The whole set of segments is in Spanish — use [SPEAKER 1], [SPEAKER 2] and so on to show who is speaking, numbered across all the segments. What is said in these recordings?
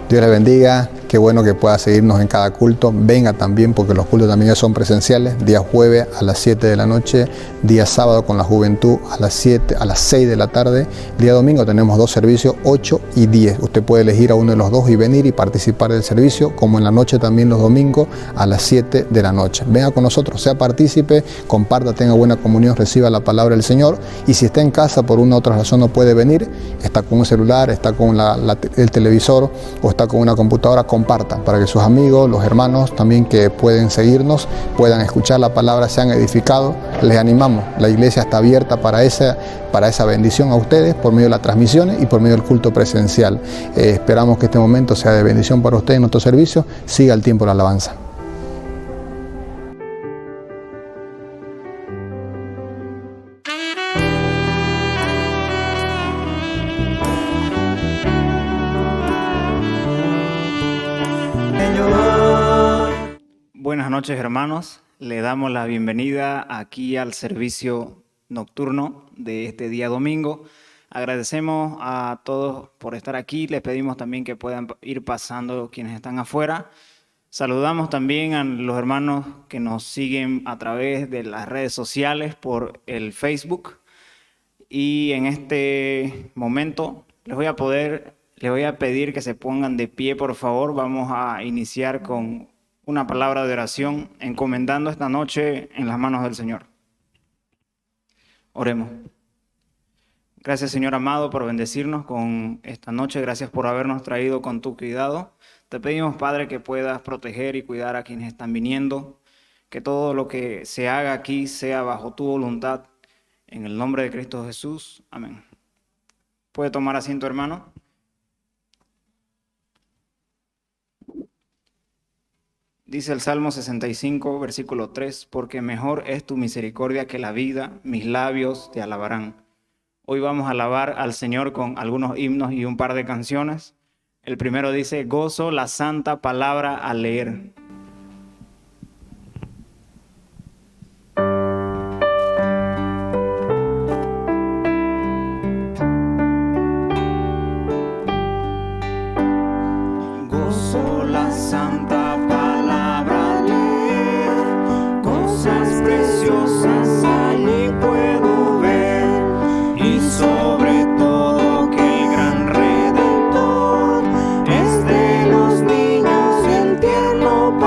[SPEAKER 1] Dios les bendiga. Qué bueno que pueda seguirnos en cada culto. Venga también, porque los cultos también son presenciales. Día jueves a las 7 de la noche, día sábado con la juventud a las 6 de la tarde. Día domingo tenemos 2 servicios, 8 y 10. Usted puede elegir a uno de los dos y venir y participar del servicio, como en la noche también los domingos a las 7 de la noche. Venga con nosotros, sea partícipe, comparta, tenga buena comunión, reciba la palabra del Señor. Y si está en casa por una u otra razón no puede venir, está con un celular, está con el televisor o está con una computadora, compartan para que sus amigos, los hermanos también que pueden seguirnos, puedan escuchar la palabra, sean edificados. Les animamos, la iglesia está abierta para esa bendición a ustedes por medio de las transmisiones y por medio del culto presencial. Esperamos que este momento sea de bendición para ustedes en nuestro servicio. Siga el tiempo de la alabanza.
[SPEAKER 2] Buenas noches, hermanos. Le damos la bienvenida aquí al servicio nocturno de este día domingo. Agradecemos a todos por estar aquí. Les pedimos también que puedan ir pasando quienes están afuera. Saludamos también a los hermanos que nos siguen a través de las redes sociales por el Facebook. Y en este momento les voy a pedir que se pongan de pie, por favor. Vamos a iniciar con una palabra de oración, encomendando esta noche en las manos del Señor. Oremos. Gracias, Señor amado, por bendecirnos con esta noche. Gracias por habernos traído con tu cuidado. Te pedimos, Padre, que puedas proteger y cuidar a quienes están viniendo, que todo lo que se haga aquí sea bajo tu voluntad. En el nombre de Cristo Jesús. Amén. ¿Puede tomar asiento, hermano? Dice el Salmo 65, versículo 3, porque mejor es tu misericordia que la vida, mis labios te alabarán. Hoy vamos a alabar al Señor con algunos himnos y un par de canciones. El primero dice, gozo la santa palabra al leer. Gozo la santa preciosas allí puedo ver, y sobre todo que el gran Redentor es de los niños el tierno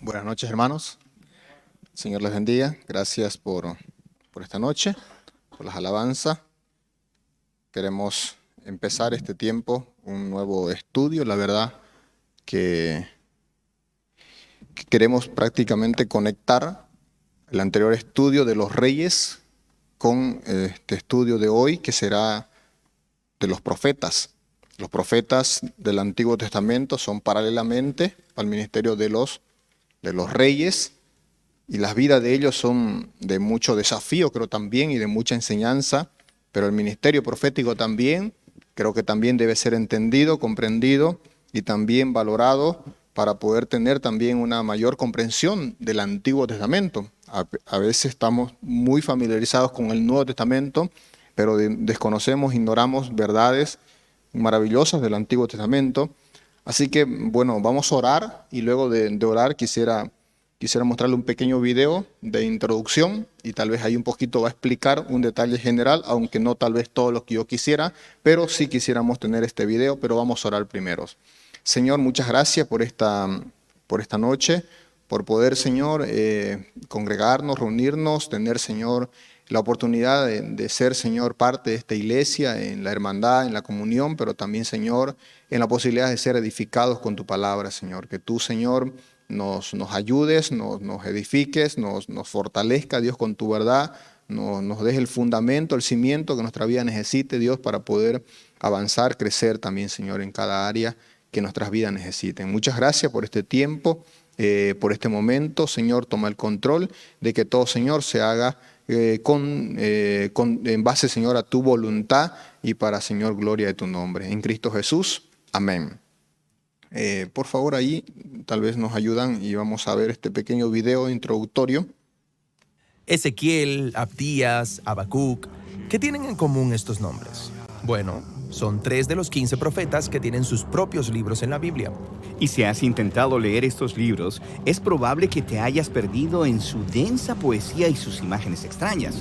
[SPEAKER 1] Buenas noches, hermanos. Señor les bendiga. Gracias por esta noche, por las alabanzas. Queremos empezar este tiempo, un nuevo estudio. La verdad que queremos prácticamente conectar el anterior estudio de los reyes con este estudio de hoy, que será de los profetas. Los profetas del Antiguo Testamento son paralelamente al ministerio de los reyes, y las vidas de ellos son de mucho desafío, creo también, y de mucha enseñanza, pero el ministerio profético también, creo que también debe ser entendido, comprendido y también valorado para poder tener también una mayor comprensión del Antiguo Testamento. A veces estamos muy familiarizados con el Nuevo Testamento, pero desconocemos, ignoramos verdades maravillosas del Antiguo Testamento. Así que, bueno, vamos a orar, y luego de orar quisiera mostrarle un pequeño video de introducción, y tal vez ahí un poquito va a explicar un detalle general, aunque no tal vez todo lo que yo quisiera, pero sí quisiéramos tener este video, pero vamos a orar primero. Señor, muchas gracias por esta noche, por poder, Señor, congregarnos, reunirnos, tener, Señor, la oportunidad de ser, Señor, parte de esta iglesia, en la hermandad, en la comunión, pero también, Señor, en la posibilidad de ser edificados con tu palabra, Señor. Que tú, Señor, nos ayudes, nos edifiques, nos fortalezca, Dios, con tu verdad, nos deje el fundamento, el cimiento que nuestra vida necesite, Dios, para poder avanzar, crecer también, Señor, en cada área que nuestras vidas necesiten. Muchas gracias por este tiempo, por este momento. Señor, toma el control de que todo, Señor, se haga en base, Señor, a tu voluntad y para, Señor, gloria de tu nombre. En Cristo Jesús. Amén. Por favor, ahí tal vez nos ayudan y vamos a ver este pequeño video introductorio.
[SPEAKER 3] Ezequiel, Abdías, Habacuc. ¿Qué tienen en común estos nombres? Bueno, son 3 de los 15 profetas que tienen sus propios libros en la Biblia.
[SPEAKER 4] Y si has intentado leer estos libros, es probable que te hayas perdido en su densa poesía y sus imágenes extrañas.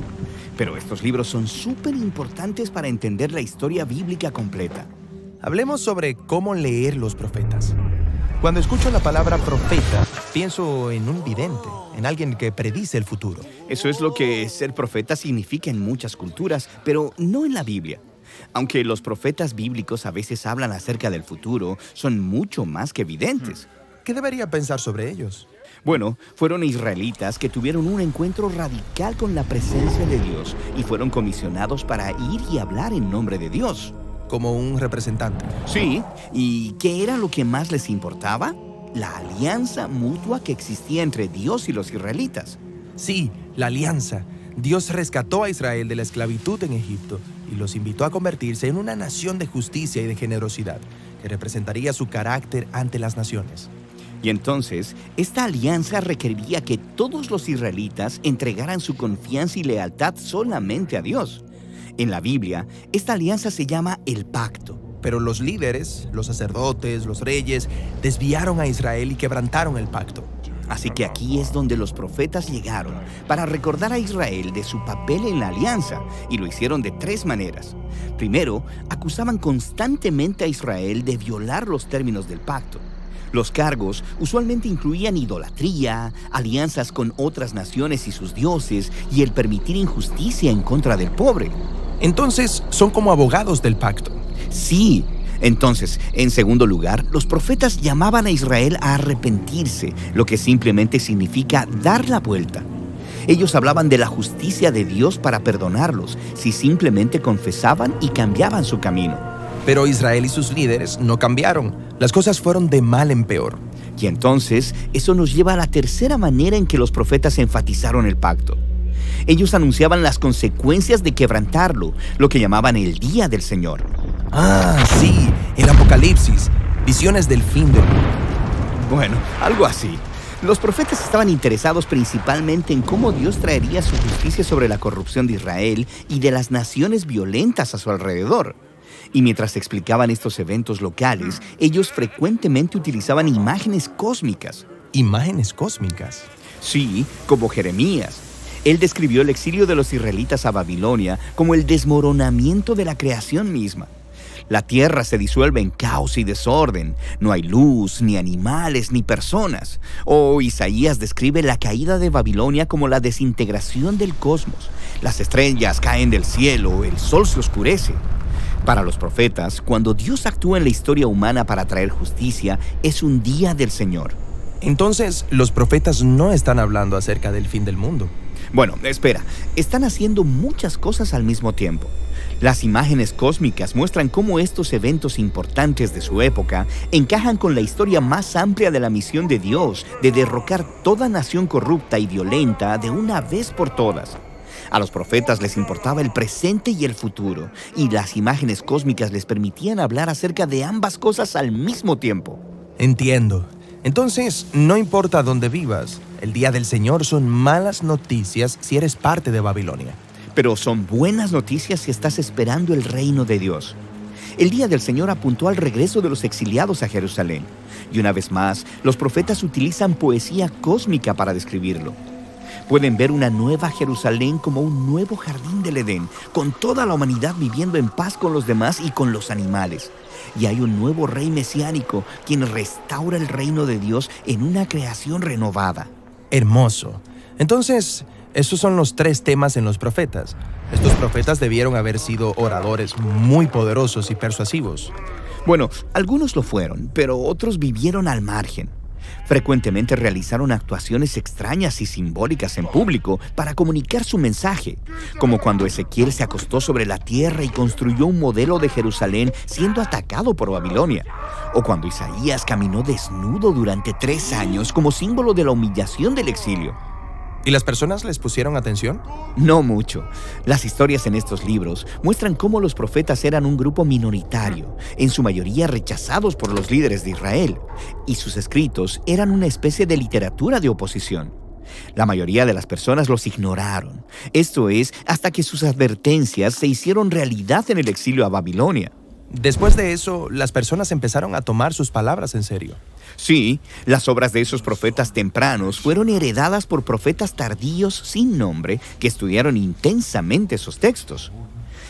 [SPEAKER 4] Pero estos libros son súper importantes para entender la historia bíblica completa.
[SPEAKER 3] Hablemos sobre cómo leer los profetas. Cuando escucho la palabra profeta, pienso en un vidente, en alguien que predice el futuro.
[SPEAKER 4] Eso es lo que ser profeta significa en muchas culturas, pero no en la Biblia. Aunque los profetas bíblicos a veces hablan acerca del futuro, son mucho más que videntes.
[SPEAKER 3] ¿Qué debería pensar sobre ellos?
[SPEAKER 4] Bueno, fueron israelitas que tuvieron un encuentro radical con la presencia de Dios y fueron comisionados para ir y hablar en nombre de Dios.
[SPEAKER 3] Como un representante.
[SPEAKER 4] Sí, ¿y qué era lo que más les importaba? La alianza mutua que existía entre Dios y los israelitas.
[SPEAKER 3] Sí, la alianza. Dios rescató a Israel de la esclavitud en Egipto y los invitó a convertirse en una nación de justicia y de generosidad, que representaría su carácter ante las naciones.
[SPEAKER 4] Y entonces, esta alianza requería que todos los israelitas entregaran su confianza y lealtad solamente a Dios. En la Biblia, esta alianza se llama el pacto.
[SPEAKER 3] Pero los líderes, los sacerdotes, los reyes, desviaron a Israel y quebrantaron el pacto.
[SPEAKER 4] Así que aquí es donde los profetas llegaron para recordar a Israel de su papel en la alianza, y lo hicieron de 3 maneras. Primero, acusaban constantemente a Israel de violar los términos del pacto. Los cargos usualmente incluían idolatría, alianzas con otras naciones y sus dioses, y el permitir injusticia en contra del pobre.
[SPEAKER 3] Entonces, son como abogados del pacto.
[SPEAKER 4] Sí. Entonces, en segundo lugar, los profetas llamaban a Israel a arrepentirse, lo que simplemente significa dar la vuelta. Ellos hablaban de la justicia de Dios para perdonarlos si simplemente confesaban y cambiaban su camino.
[SPEAKER 3] Pero Israel y sus líderes no cambiaron. Las cosas fueron de mal en peor.
[SPEAKER 4] Y entonces, eso nos lleva a la tercera manera en que los profetas enfatizaron el pacto. Ellos anunciaban las consecuencias de quebrantarlo, lo que llamaban el día del Señor.
[SPEAKER 3] Ah, sí, el Apocalipsis, visiones del fin del mundo.
[SPEAKER 4] Bueno, algo así. Los profetas estaban interesados principalmente en cómo Dios traería su justicia sobre la corrupción de Israel y de las naciones violentas a su alrededor. Y mientras explicaban estos eventos locales, ellos frecuentemente utilizaban imágenes cósmicas.
[SPEAKER 3] ¿Imágenes cósmicas?
[SPEAKER 4] Sí, como Jeremías. Él describió el exilio de los israelitas a Babilonia como el desmoronamiento de la creación misma. La tierra se disuelve en caos y desorden. No hay luz, ni animales, ni personas. Isaías describe la caída de Babilonia como la desintegración del cosmos. Las estrellas caen del cielo, el sol se oscurece. Para los profetas, cuando Dios actúa en la historia humana para traer justicia, es un día del Señor.
[SPEAKER 3] Entonces, los profetas no están hablando acerca del fin del mundo.
[SPEAKER 4] Bueno, espera, están haciendo muchas cosas al mismo tiempo. Las imágenes cósmicas muestran cómo estos eventos importantes de su época encajan con la historia más amplia de la misión de Dios de derrocar toda nación corrupta y violenta de una vez por todas. A los profetas les importaba el presente y el futuro, y las imágenes cósmicas les permitían hablar acerca de ambas cosas al mismo tiempo.
[SPEAKER 3] Entiendo. Entonces, no importa dónde vivas, el día del Señor son malas noticias si eres parte de Babilonia.
[SPEAKER 4] Pero son buenas noticias si estás esperando el reino de Dios. El día del Señor apuntó al regreso de los exiliados a Jerusalén. Y una vez más, los profetas utilizan poesía cósmica para describirlo. Pueden ver una nueva Jerusalén como un nuevo jardín del Edén, con toda la humanidad viviendo en paz con los demás y con los animales. Y hay un nuevo rey mesiánico, quien restaura el reino de Dios en una creación renovada.
[SPEAKER 3] Hermoso. Entonces, esos son los 3 temas en los profetas. Estos profetas debieron haber sido oradores muy poderosos y persuasivos.
[SPEAKER 4] Bueno, algunos lo fueron, pero otros vivieron al margen. Frecuentemente realizaron actuaciones extrañas y simbólicas en público para comunicar su mensaje, como cuando Ezequiel se acostó sobre la tierra y construyó un modelo de Jerusalén siendo atacado por Babilonia, o cuando Isaías caminó desnudo durante 3 años como símbolo de la humillación del exilio.
[SPEAKER 3] ¿Y las personas les pusieron atención?
[SPEAKER 4] No mucho. Las historias en estos libros muestran cómo los profetas eran un grupo minoritario, en su mayoría rechazados por los líderes de Israel, y sus escritos eran una especie de literatura de oposición. La mayoría de las personas los ignoraron, esto es, hasta que sus advertencias se hicieron realidad en el exilio a Babilonia.
[SPEAKER 3] Después de eso, las personas empezaron a tomar sus palabras en serio.
[SPEAKER 4] Sí, las obras de esos profetas tempranos fueron heredadas por profetas tardíos sin nombre que estudiaron intensamente esos textos.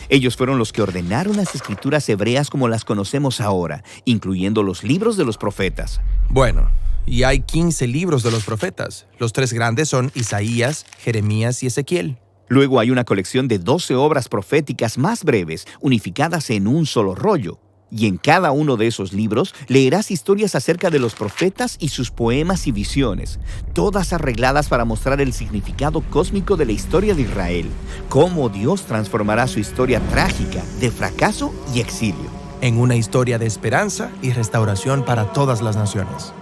[SPEAKER 4] Ellos fueron los que ordenaron las escrituras hebreas como las conocemos ahora, incluyendo los libros de los profetas.
[SPEAKER 3] Bueno, y hay 15 libros de los profetas. Los 3 grandes son Isaías, Jeremías y Ezequiel.
[SPEAKER 4] Luego hay una colección de 12 obras proféticas más breves, unificadas en un solo rollo. Y en cada uno de esos libros leerás historias acerca de los profetas y sus poemas y visiones, todas arregladas para mostrar el significado cósmico de la historia de Israel, cómo Dios transformará su historia trágica de fracaso y exilio.
[SPEAKER 3] En una historia de esperanza y restauración para todas las naciones.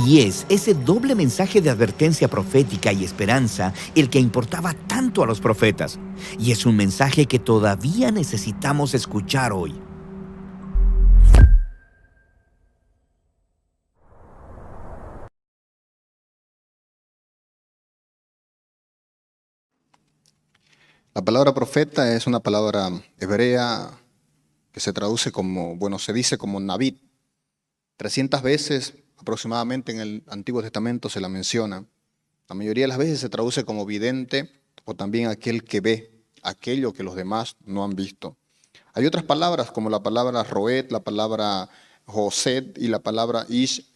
[SPEAKER 4] Y es ese doble mensaje de advertencia profética y esperanza el que importaba tanto a los profetas. Y es un mensaje que todavía necesitamos escuchar hoy.
[SPEAKER 1] La palabra profeta es una palabra hebrea que se traduce como, se dice como Nabit. 300 veces aproximadamente en el Antiguo Testamento se la menciona. La mayoría de las veces se traduce como vidente o también aquel que ve aquello que los demás no han visto. Hay otras palabras como la palabra Roet, la palabra Joset y la palabra Ish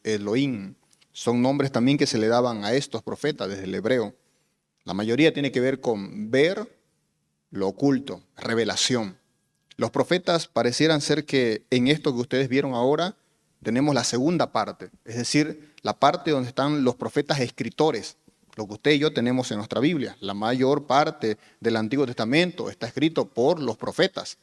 [SPEAKER 1] Elohim. Son nombres también que se le daban a estos profetas desde el hebreo. La mayoría tiene que ver con ver lo oculto, revelación. Los profetas parecieran ser que en esto que ustedes vieron ahora tenemos la segunda parte, es decir, la parte donde están los profetas escritores, lo que usted y yo tenemos en nuestra Biblia. La mayor parte del Antiguo Testamento está escrito por los profetas,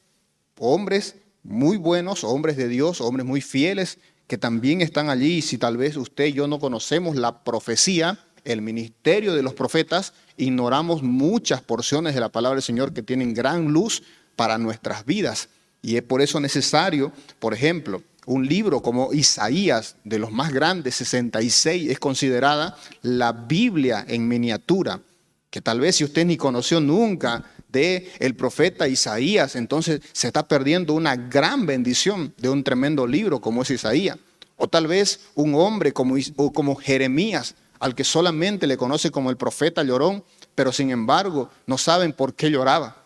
[SPEAKER 1] hombres muy buenos, hombres de Dios, hombres muy fieles, que también están allí. Y si tal vez usted y yo no conocemos la profecía, el ministerio de los profetas, ignoramos muchas porciones de la palabra del Señor que tienen gran luz para nuestras vidas. Y es por eso necesario, por ejemplo, un libro como Isaías, de los más grandes, 66, es considerada la Biblia en miniatura, que tal vez si usted ni conoció nunca de el profeta Isaías, entonces se está perdiendo una gran bendición de un tremendo libro como es Isaías. O tal vez un hombre como Jeremías, al que solamente le conoce como el profeta llorón, pero sin embargo no saben por qué lloraba.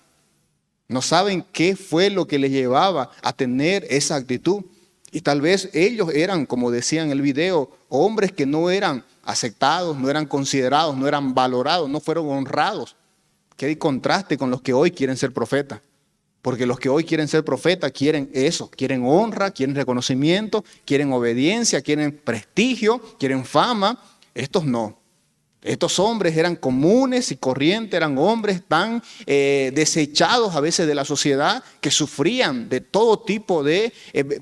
[SPEAKER 5] No saben qué fue lo que les llevaba a tener esa actitud. Y tal vez ellos eran, como decía en el video, hombres que no eran aceptados, no eran considerados, no eran valorados, no fueron honrados. Qué contraste con los que hoy quieren ser profetas. Porque los que hoy quieren ser profetas quieren eso, quieren honra, quieren reconocimiento, quieren obediencia, quieren prestigio, quieren fama. Estos no. Estos hombres eran comunes y corrientes, eran hombres tan desechados a veces de la sociedad, que sufrían de todo tipo de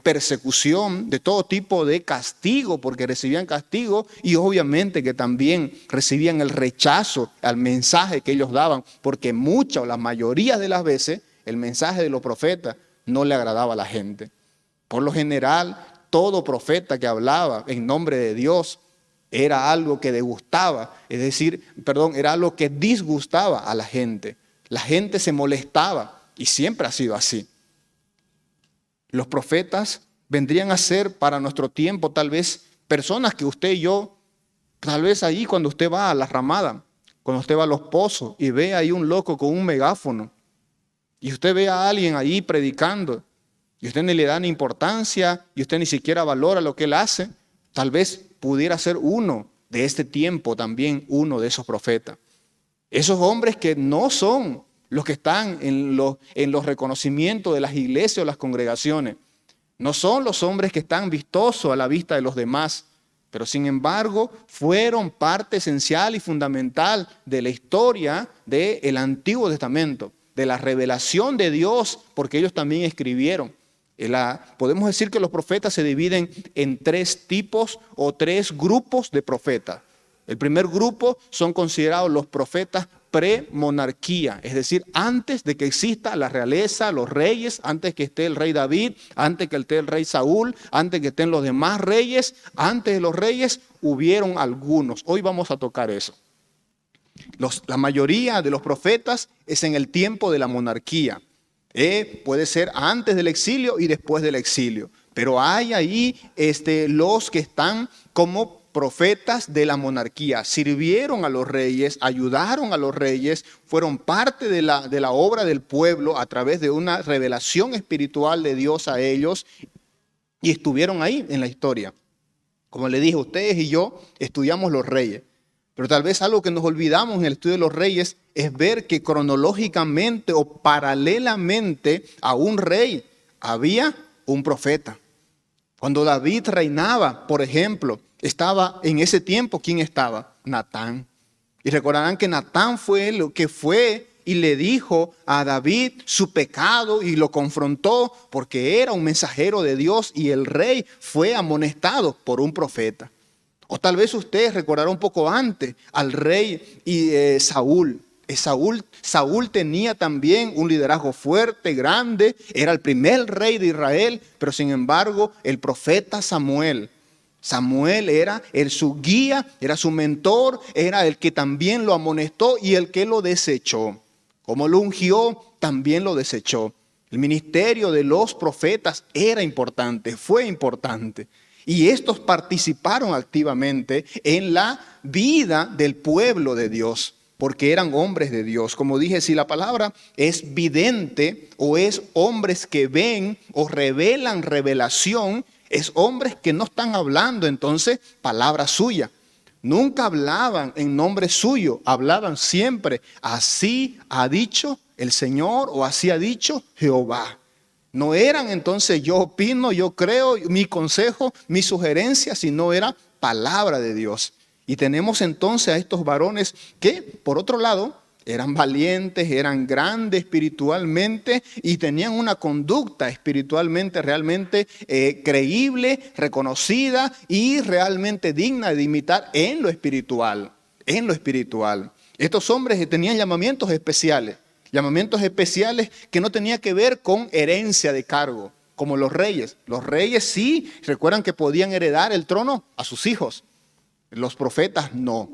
[SPEAKER 5] persecución, de todo tipo de castigo, porque recibían castigo, y obviamente que también recibían el rechazo al mensaje que ellos daban, porque muchas o la mayoría de las veces el mensaje de los profetas no le agradaba a la gente. Por lo general, todo profeta que hablaba en nombre de Dios era algo que disgustaba, era algo que disgustaba a la gente. La gente se molestaba y siempre ha sido así. Los profetas vendrían a ser para nuestro tiempo tal vez personas que usted y yo, tal vez ahí cuando usted va a la ramada, cuando usted va a los pozos y ve ahí un loco con un megáfono y usted ve a alguien ahí predicando y usted ni le da ni importancia y usted ni siquiera valora lo que él hace, tal vez pudiera ser uno de este tiempo también, uno de esos profetas. Esos hombres que no son los que están en los reconocimientos de las iglesias o las congregaciones. No son los hombres que están vistosos a la vista de los demás, pero sin embargo fueron parte esencial y fundamental de la historia del Antiguo Testamento, de la revelación de Dios, porque ellos también escribieron. Podemos decir que los profetas se dividen en 3 tipos o 3 grupos de profetas. El primer grupo son considerados los profetas premonarquía, es decir, antes de que exista la realeza, los reyes, antes que esté el rey David, antes que esté el rey Saúl, antes que estén los demás reyes, antes de los reyes hubieron algunos. Hoy vamos a tocar eso. La mayoría de los profetas es en el tiempo de la monarquía. Puede ser antes del exilio y después del exilio, pero hay ahí los que están como profetas de la monarquía, sirvieron a los reyes, ayudaron a los reyes, fueron parte de la obra del pueblo a través de una revelación espiritual de Dios a ellos y estuvieron ahí en la historia. Como le dije, ustedes y yo estudiamos los reyes. Pero tal vez algo que nos olvidamos en el estudio de los reyes es ver que cronológicamente o paralelamente a un rey había un profeta. Cuando David reinaba, por ejemplo, estaba en ese tiempo, ¿quién estaba? Natán. Y recordarán que Natán fue el que fue y le dijo a David su pecado y lo confrontó porque era un mensajero de Dios y el rey fue amonestado por un profeta. O tal vez ustedes recordarán un poco antes al rey Saúl. Saúl tenía también un liderazgo fuerte, grande, era el primer rey de Israel, pero sin embargo el profeta Samuel era su guía, era su mentor, era el que también lo amonestó y el que lo desechó. Como lo ungió, también lo desechó. El ministerio de los profetas era importante, fue importante. Y estos participaron activamente en la vida del pueblo de Dios, porque eran hombres de Dios. Como dije, si la palabra es vidente o es hombres que ven o revelan revelación, es hombres que no están hablando entonces palabra suya. Nunca hablaban en nombre suyo, hablaban siempre, así ha dicho el Señor o así ha dicho Jehová. No eran entonces yo opino, yo creo, mi consejo, mi sugerencia, sino era palabra de Dios. Y tenemos entonces a estos varones que, por otro lado, eran valientes, eran grandes espiritualmente y tenían una conducta espiritualmente realmente creíble, reconocida y realmente digna de imitar en lo espiritual. En lo espiritual. Estos hombres tenían llamamientos especiales que no tenían que ver con herencia de cargo, como los reyes. Los reyes sí, recuerdan que podían heredar el trono a sus hijos. Los profetas no.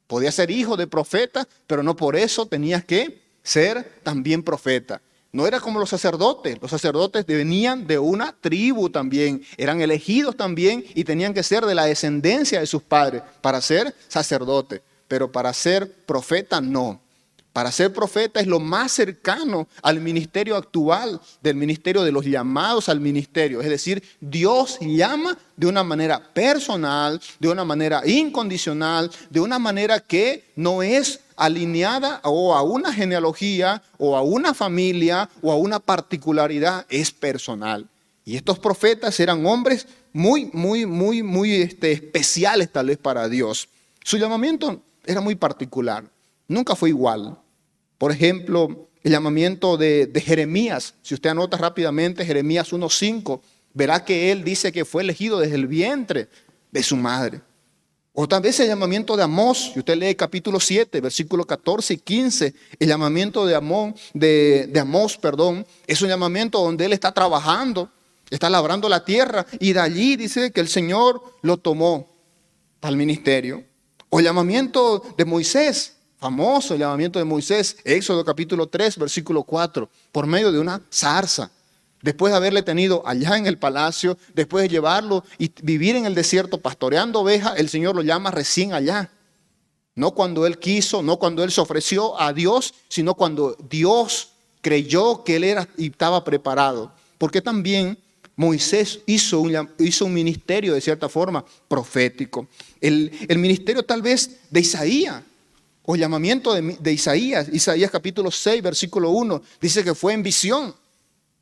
[SPEAKER 5] Podía ser hijo de profeta, pero no por eso tenías que ser también profeta. No era como los sacerdotes venían de una tribu también, eran elegidos también y tenían que ser de la descendencia de sus padres para ser sacerdote, pero para ser profeta no. Para ser profeta es lo más cercano al ministerio actual, del ministerio de los llamados al ministerio. Es decir, Dios llama de una manera personal, de una manera incondicional, de una manera que no es alineada o a una genealogía o a una familia o a una particularidad, es personal. Y estos profetas eran hombres muy especiales tal vez para Dios. Su llamamiento era muy particular, nunca fue igual. Por ejemplo, el llamamiento de Jeremías, si usted anota rápidamente Jeremías 1:5, verá que él dice que fue elegido desde el vientre de su madre. O tal vez el llamamiento de Amós, si usted lee capítulo 7, versículos 14 y 15, el llamamiento de Amós, es un llamamiento donde él está trabajando, está labrando la tierra y de allí dice que el Señor lo tomó para el ministerio. O el llamamiento de Moisés, famoso el llamamiento de Moisés, Éxodo capítulo 3, versículo 4, por medio de una zarza. Después de haberle tenido allá en el palacio, después de llevarlo y vivir en el desierto pastoreando ovejas, el Señor lo llama recién allá. No cuando él quiso, no cuando él se ofreció a Dios, sino cuando Dios creyó que él era y estaba preparado. Porque también Moisés hizo un ministerio de cierta forma profético. El ministerio tal vez de Isaías, o el llamamiento de Isaías capítulo 6, versículo 1, dice que fue en visión.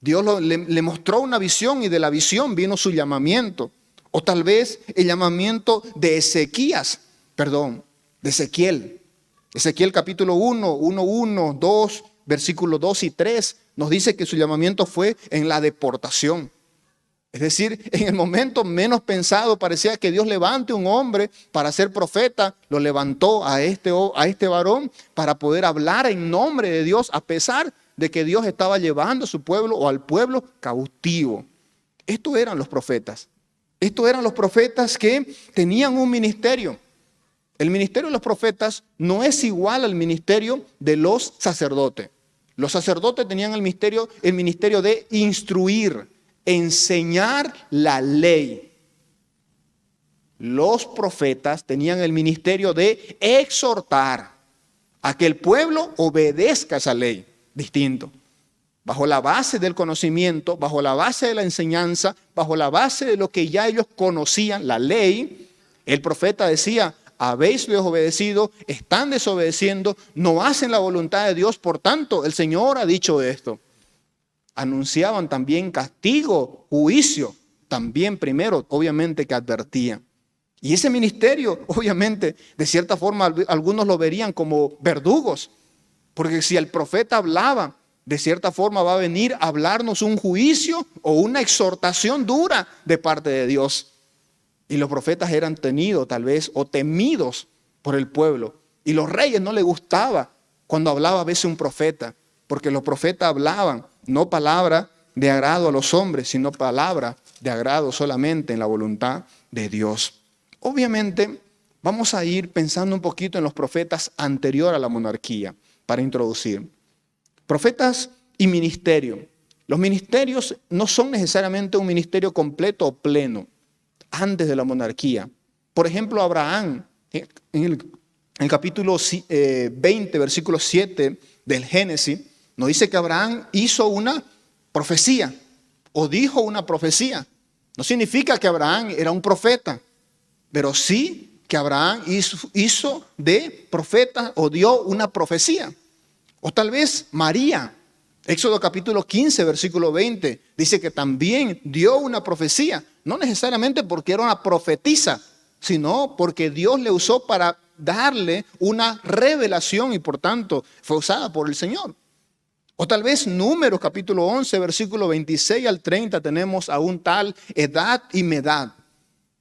[SPEAKER 5] Dios le mostró una visión y de la visión vino su llamamiento. O tal vez el llamamiento de Ezequiel. Ezequiel capítulo 1, 2, versículos 2 y 3, nos dice que su llamamiento fue en la deportación. Es decir, en el momento menos pensado parecía que Dios levante un hombre para ser profeta. Lo levantó a este varón para poder hablar en nombre de Dios a pesar de que Dios estaba llevando a su pueblo o al pueblo cautivo. Estos eran los profetas. Estos eran los profetas que tenían un ministerio. El ministerio de los profetas no es igual al ministerio de los sacerdotes. Los sacerdotes tenían el ministerio de instruir, enseñar la ley. Los profetas tenían el ministerio de exhortar a que el pueblo obedezca esa ley. Distinto. Bajo la base del conocimiento, bajo la base de la enseñanza, bajo la base de lo que ya ellos conocían, la ley, el profeta decía: habéis desobedecido, están desobedeciendo, no hacen la voluntad de Dios, por tanto el Señor ha dicho esto. Anunciaban también castigo, juicio, también primero obviamente que advertían. Y ese ministerio obviamente de cierta forma algunos lo verían como verdugos, porque si el profeta hablaba, de cierta forma va a venir a hablarnos un juicio o una exhortación dura de parte de Dios. Y los profetas eran tenidos tal vez o temidos por el pueblo. Y los reyes no les gustaba cuando hablaba a veces un profeta, porque los profetas hablaban no palabra de agrado a los hombres, sino palabra de agrado solamente en la voluntad de Dios. Obviamente vamos a ir pensando un poquito en los profetas anterior a la monarquía para introducir. Profetas y ministerio. Los ministerios no son necesariamente un ministerio completo o pleno antes de la monarquía. Por ejemplo, Abraham, en el capítulo 20, versículo 7 del Génesis, nos dice que Abraham hizo una profecía o dijo una profecía. No significa que Abraham era un profeta, pero sí que Abraham hizo de profeta o dio una profecía. O tal vez María, Éxodo capítulo 15, versículo 20, dice que también dio una profecía. No necesariamente porque era una profetisa, sino porque Dios le usó para darle una revelación y por tanto fue usada por el Señor. O tal vez Números capítulo 11, versículo 26 al 30, tenemos a un tal Edad y Medad.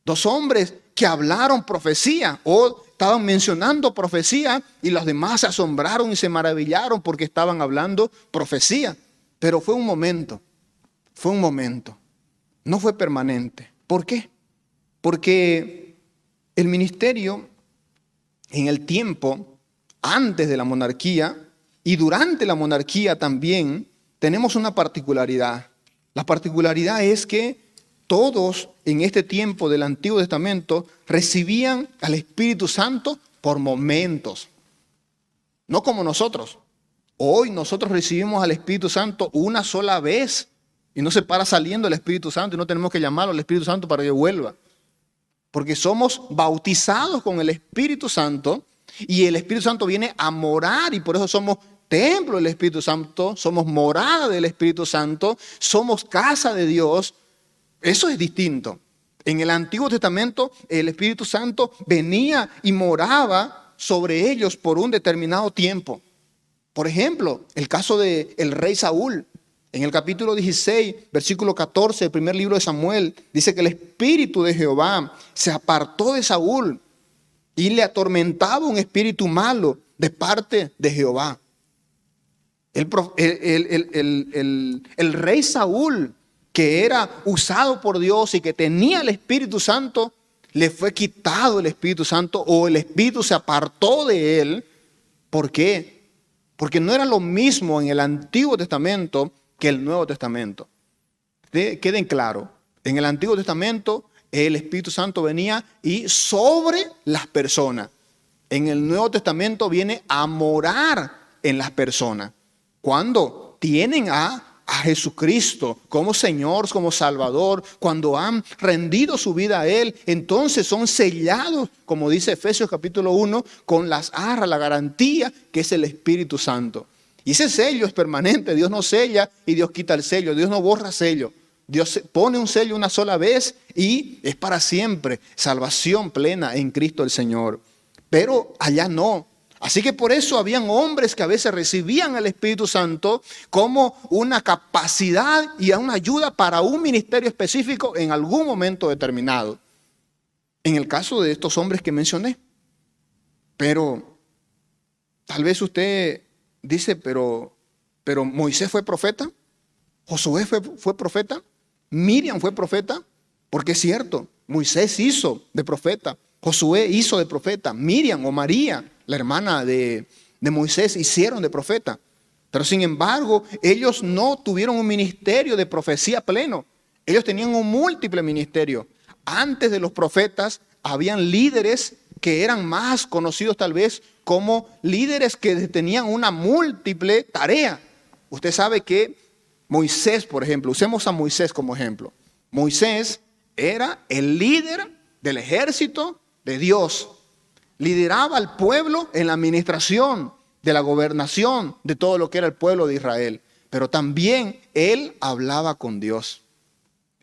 [SPEAKER 5] Dos hombres que hablaron profecía o estaban mencionando profecía y los demás se asombraron y se maravillaron porque estaban hablando profecía. Pero fue un momento, no fue permanente. ¿Por qué? Porque el ministerio en el tiempo antes de la monarquía y durante la monarquía también tenemos una particularidad. La particularidad es que todos en este tiempo del Antiguo Testamento recibían al Espíritu Santo por momentos. no como nosotros. Hoy nosotros recibimos al Espíritu Santo una sola vez y no se para saliendo el Espíritu Santo y no tenemos que llamarlo al Espíritu Santo para que vuelva. Porque somos bautizados con el Espíritu Santo y el Espíritu Santo viene a morar y por eso somos templo del Espíritu Santo, somos morada del Espíritu Santo, somos casa de Dios. Eso es distinto. En el Antiguo Testamento el Espíritu Santo venía y moraba sobre ellos por un determinado tiempo. Por ejemplo, el caso del rey Saúl. En el capítulo 16, versículo 14, el primer libro de Samuel, dice que el Espíritu de Jehová se apartó de Saúl y le atormentaba un espíritu malo de parte de Jehová. El rey Saúl, que era usado por Dios y que tenía el Espíritu Santo, le fue quitado el Espíritu Santo o el Espíritu se apartó de él. ¿Por qué? Porque no era lo mismo en el Antiguo Testamento que el Nuevo Testamento. Queden claro, en el Antiguo Testamento el Espíritu Santo venía y sobre las personas. En el Nuevo Testamento viene a morar en las personas. Cuando tienen a Jesucristo como Señor, como Salvador, cuando han rendido su vida a Él, entonces son sellados, como dice Efesios capítulo 1, con las arras, la garantía que es el Espíritu Santo. Y ese sello es permanente. Dios no sella y Dios quita el sello. Dios no borra sello. Dios pone un sello una sola vez y es para siempre. Salvación plena en Cristo el Señor. Pero allá no. Así que por eso habían hombres que a veces recibían el Espíritu Santo como una capacidad y una ayuda para un ministerio específico en algún momento determinado. En el caso de estos hombres que mencioné. Pero tal vez usted dice, pero Moisés fue profeta, Josué fue profeta, Miriam fue profeta, porque es cierto, Moisés hizo de profeta, Josué hizo de profeta, Miriam o María, la hermana de Moisés, hicieron de profeta. Pero sin embargo, ellos no tuvieron un ministerio de profecía pleno, ellos tenían un múltiple ministerio. Antes de los profetas, habían líderes que eran más conocidos tal vez como líderes que tenían una múltiple tarea. Usted sabe que Moisés, por ejemplo, usemos a Moisés como ejemplo. Moisés era el líder del ejército de Dios. Lideraba al pueblo en la administración de la gobernación de todo lo que era el pueblo de Israel. Pero también él hablaba con Dios.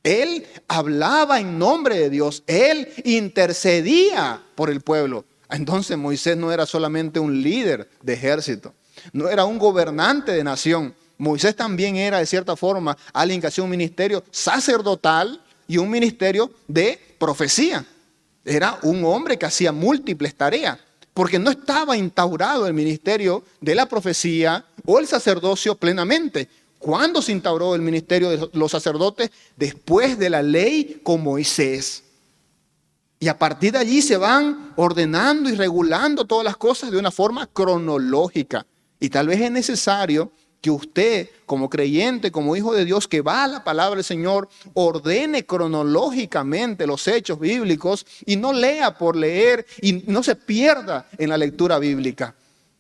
[SPEAKER 5] Él hablaba en nombre de Dios. Él intercedía por el pueblo. Entonces Moisés no era solamente un líder de ejército. No era un gobernante de nación. Moisés también era de cierta forma alguien que hacía un ministerio sacerdotal y un ministerio de profecía. Era un hombre que hacía múltiples tareas. Porque no estaba instaurado el ministerio de la profecía o el sacerdocio plenamente. ¿Cuándo se instauró el ministerio de los sacerdotes? Después de la ley con Moisés. Y a partir de allí se van ordenando y regulando todas las cosas de una forma cronológica. Y tal vez es necesario que usted, como creyente, como hijo de Dios, que va a la palabra del Señor, ordene cronológicamente los hechos bíblicos y no lea por leer y no se pierda en la lectura bíblica.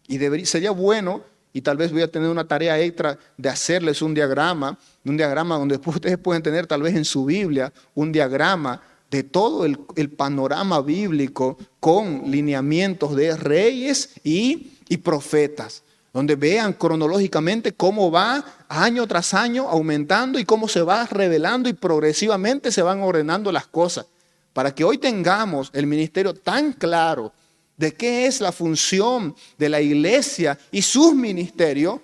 [SPEAKER 5] Y sería bueno, y tal vez voy a tener una tarea extra de hacerles un diagrama donde después ustedes pueden tener tal vez en su Biblia un diagrama de todo el panorama bíblico con lineamientos de reyes y profetas, donde vean cronológicamente cómo va año tras año aumentando y cómo se va revelando y progresivamente se van ordenando las cosas, para que hoy tengamos el ministerio tan claro de qué es la función de la iglesia y sus ministerios,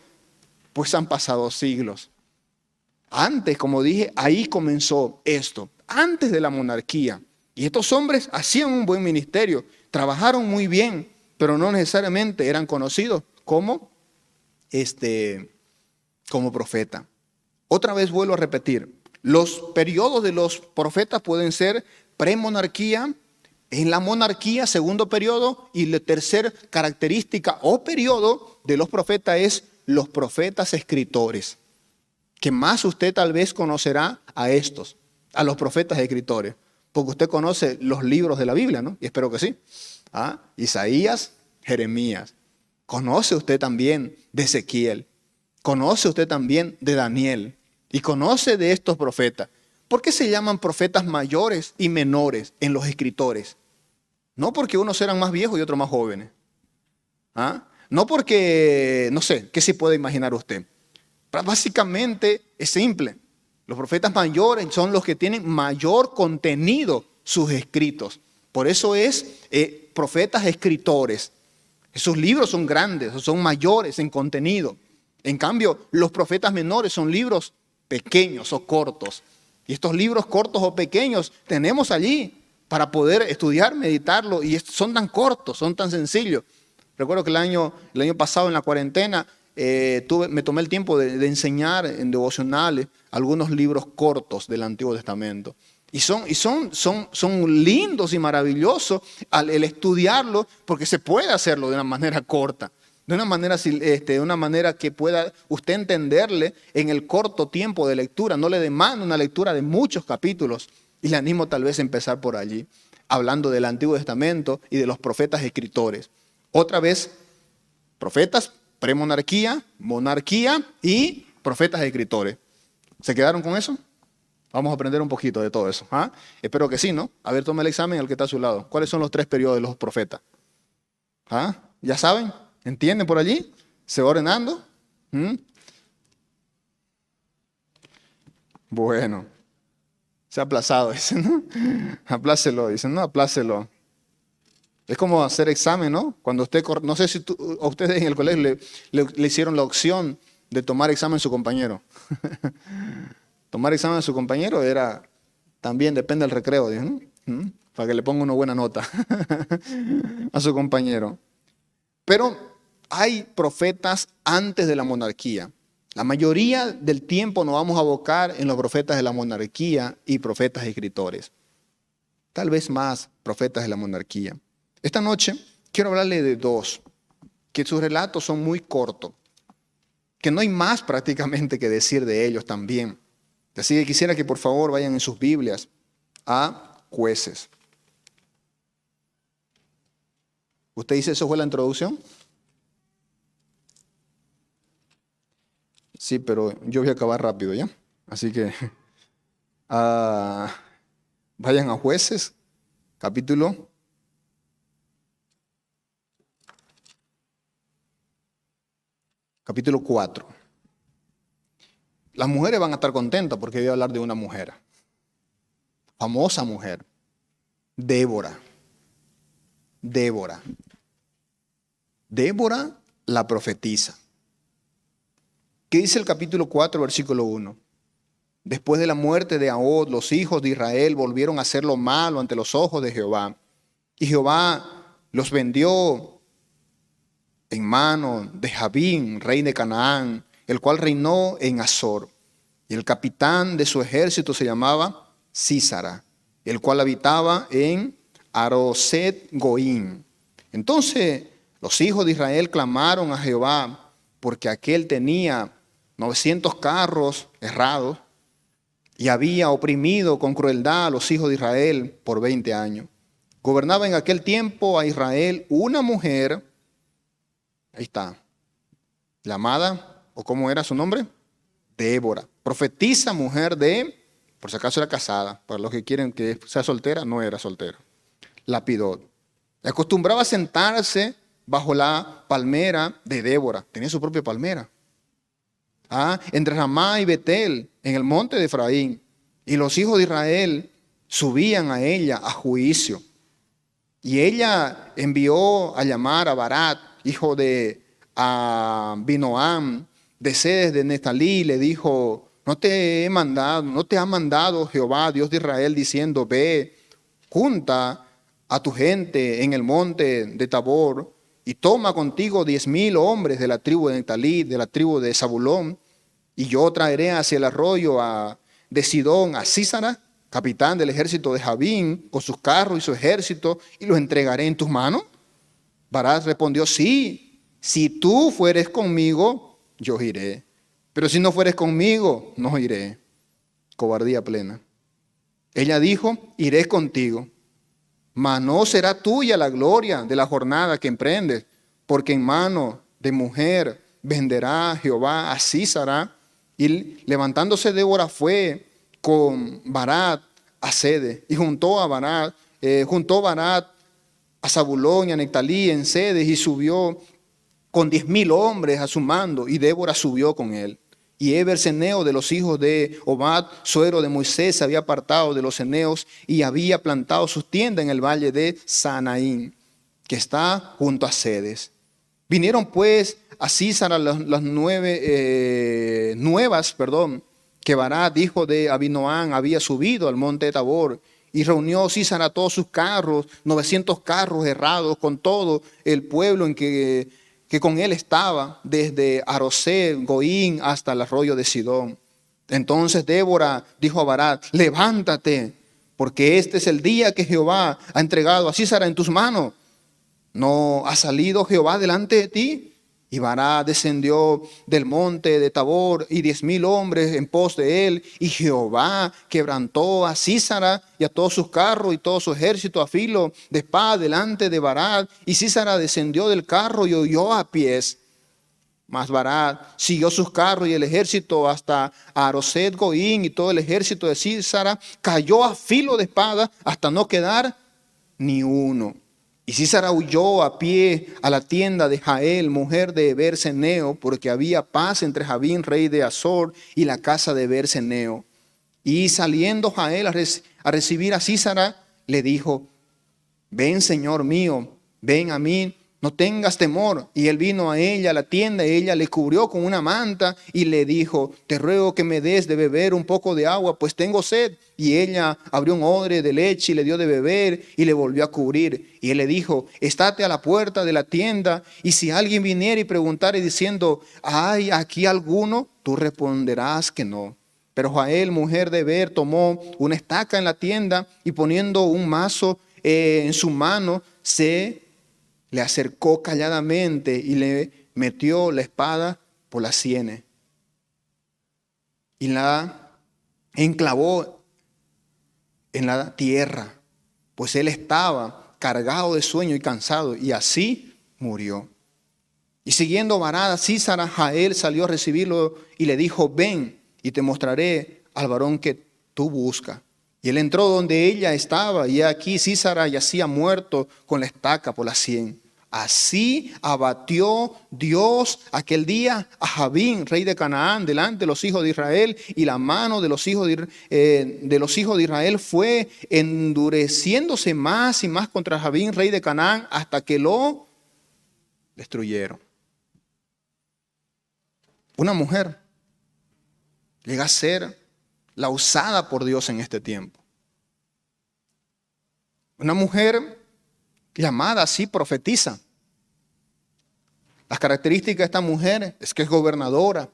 [SPEAKER 5] pues han pasado siglos. Antes, como dije, ahí comenzó esto. Antes de la monarquía. Y estos hombres hacían un buen ministerio, trabajaron muy bien, pero no necesariamente eran conocidos como profeta. Otra vez vuelvo a repetir, los periodos de los profetas pueden ser premonarquía, en la monarquía, segundo periodo, y la tercera característica o periodo de los profetas es los profetas escritores, que más usted tal vez conocerá a los profetas escritores, porque usted conoce los libros de la Biblia, ¿no? Y espero que sí. Isaías, Jeremías. Conoce usted también de Ezequiel. Conoce usted también de Daniel. Y conoce de estos profetas. ¿Por qué se llaman profetas mayores y menores en los escritores? No porque unos eran más viejos y otros más jóvenes. ¿Ah? No porque, no sé, ¿qué se puede imaginar usted? Básicamente es simple. Los profetas mayores son los que tienen mayor contenido sus escritos. Por eso es profetas escritores. Sus libros son grandes, son mayores en contenido. En cambio, los profetas menores son libros pequeños o cortos. Y estos libros cortos o pequeños tenemos allí para poder estudiar, meditarlo. Y son tan cortos, son tan sencillos. Recuerdo que el año pasado en la cuarentena me tomé el tiempo de enseñar en devocionales algunos libros cortos del Antiguo Testamento. Y son lindos y maravillosos el estudiarlo, porque se puede hacerlo de una manera corta, de una manera que pueda usted entenderle en el corto tiempo de lectura. No le demanda una lectura de muchos capítulos. Y le animo tal vez a empezar por allí, hablando del Antiguo Testamento y de los profetas escritores. Otra vez, profetas, premonarquía, monarquía y profetas escritores. ¿Se quedaron con eso? Vamos a aprender un poquito de todo eso. ¿Ah? Espero que sí, ¿no? A ver, tome el examen al que está a su lado. ¿Cuáles son los 3 periodos de los profetas? ¿Ah? ¿Ya saben? ¿Entienden por allí? ¿Se va ordenando? Bueno. Se ha aplazado, dicen, ¿no? Aplácelo, dicen, no, aplácelo. Es como hacer examen, ¿no? Cuando usted, no sé si a ustedes en el colegio le hicieron la opción de tomar examen a su compañero. Tomar examen a su compañero también depende del recreo, ¿no? Para que le ponga una buena nota a su compañero. Pero hay profetas antes de la monarquía. La mayoría del tiempo nos vamos a abocar en los profetas de la monarquía y profetas escritores. Tal vez más profetas de la monarquía. Esta noche quiero hablarle de 2, que sus relatos son muy cortos, que no hay más prácticamente que decir de ellos también. Así que quisiera que por favor vayan en sus Biblias a Jueces. ¿Usted dice eso fue la introducción? Sí, pero yo voy a acabar rápido, ¿ya? Así que vayan a Jueces, capítulo 4. Las mujeres van a estar contentas porque voy a hablar de una mujer, famosa mujer, Débora. Débora la profetisa. ¿Qué dice el capítulo 4, versículo 1? Después de la muerte de Ahod, los hijos de Israel volvieron a hacer lo malo ante los ojos de Jehová. Y Jehová los vendió en mano de Jabín, rey de Canaán, el cual reinó en Azor. Y el capitán de su ejército se llamaba Sísara, el cual habitaba en Aroset Goín. Entonces los hijos de Israel clamaron a Jehová, porque aquél tenía 900 carros errados y había oprimido con crueldad a los hijos de Israel por 20 años. Gobernaba en aquel tiempo a Israel una mujer, ahí está, llamada, ¿o cómo era su nombre? Débora, profetisa, mujer de, por si acaso era casada, para los que quieren que sea soltera, no era soltera. Lapidot. Acostumbraba a sentarse bajo la palmera de Débora, tenía su propia palmera. Entre Ramá y Betel, en el monte de Efraín. Y los hijos de Israel subían a ella a juicio. Y ella envió a llamar a Barat, hijo de Binoam, de Sedes de Neftalí, le dijo: no te ha mandado Jehová, Dios de Israel, diciendo: ve, junta a tu gente en el monte de Tabor y toma contigo 10,000 hombres de la tribu de Neftalí, de la tribu de Zabulón, y yo traeré hacia el arroyo de Sidón a Sísara, capitán del ejército de Jabín, con sus carros y su ejército, y los entregaré en tus manos. Barat respondió: sí, si tú fueres conmigo, yo iré, pero si no fueres conmigo, no iré. Cobardía plena. Ella dijo: iré contigo, mas no será tuya la gloria de la jornada que emprendes, porque en mano de mujer venderá Jehová a Sísara. Y levantándose Débora fue con Barat a Sede, y juntó Barat a Zabulón y a Nectalí en Sedes, y subió con 10,000 hombres a su mando, y Débora subió con él. Y Heber ceneo de los hijos de Obad, suegro de Moisés, se había apartado de los ceneos y había plantado sus tiendas en el valle de Sanaín, que está junto a Sedes. Vinieron pues a Sísara las nuevas, que Barat, hijo de Abinoam, había subido al monte de Tabor. Y reunió Sísara todos sus carros, 900 carros herrados, con todo el pueblo en que con él estaba, desde Aroset, Goín, hasta el arroyo de Sidón. Entonces Débora dijo a Barat: levántate, porque este es el día que Jehová ha entregado a Sísara en tus manos. ¿No ha salido Jehová delante de ti? Y Barat descendió del monte de Tabor, y 10,000 hombres en pos de él. Y Jehová quebrantó a Sísara y a todos sus carros y todo su ejército a filo de espada delante de Barat. Y Sísara descendió del carro y huyó a pies. Mas Barat siguió sus carros y el ejército hasta Aroset Goín, y todo el ejército de Sísara cayó a filo de espada hasta no quedar ni uno. Y Sísara huyó a pie a la tienda de Jael, mujer de Heber ceneo, porque había paz entre Jabín, rey de Azor, y la casa de Heber ceneo. Y saliendo Jael a recibir a Sísara, le dijo: ven, señor mío, ven a mí, no tengas temor. Y él vino a ella a la tienda, y ella le cubrió con una manta y le dijo: te ruego que me des de beber un poco de agua, pues tengo sed. Y ella abrió un odre de leche y le dio de beber y le volvió a cubrir. Y él le dijo: estate a la puerta de la tienda, y si alguien viniera y preguntare diciendo: ¿hay aquí alguno?, tú responderás que no. Pero Jael, mujer de Heber, tomó una estaca en la tienda, y poniendo un mazo en su mano, le acercó calladamente y le metió la espada por las sienes y la enclavó en la tierra, pues él estaba cargado de sueño y cansado, y así murió. Y siguiendo Barat a Sísara, Jael salió a recibirlo y le dijo: ven, y te mostraré al varón que tú buscas. Y él entró donde ella estaba, y aquí Sísara yacía muerto con la estaca por la sien. Así abatió Dios aquel día a Jabín, rey de Canaán, delante de los hijos de Israel, y la mano de los hijos de Israel fue endureciéndose más y más contra Jabín, rey de Canaán, hasta que lo destruyeron. Una mujer llega a ser la usada por Dios en este tiempo. Una mujer llamada así profetiza. Las características de esta mujer es que es gobernadora,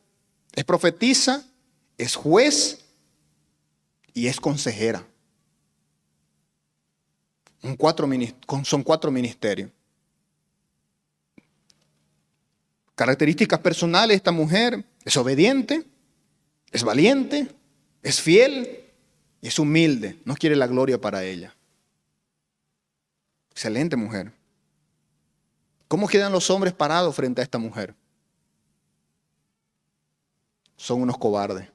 [SPEAKER 5] es profetisa, es juez y es consejera. Son 4 ministerios. Características personales de esta mujer: es obediente, es valiente, es fiel y es humilde. No quiere la gloria para ella. Excelente mujer. ¿Cómo quedan los hombres parados frente a esta mujer? Son unos cobardes.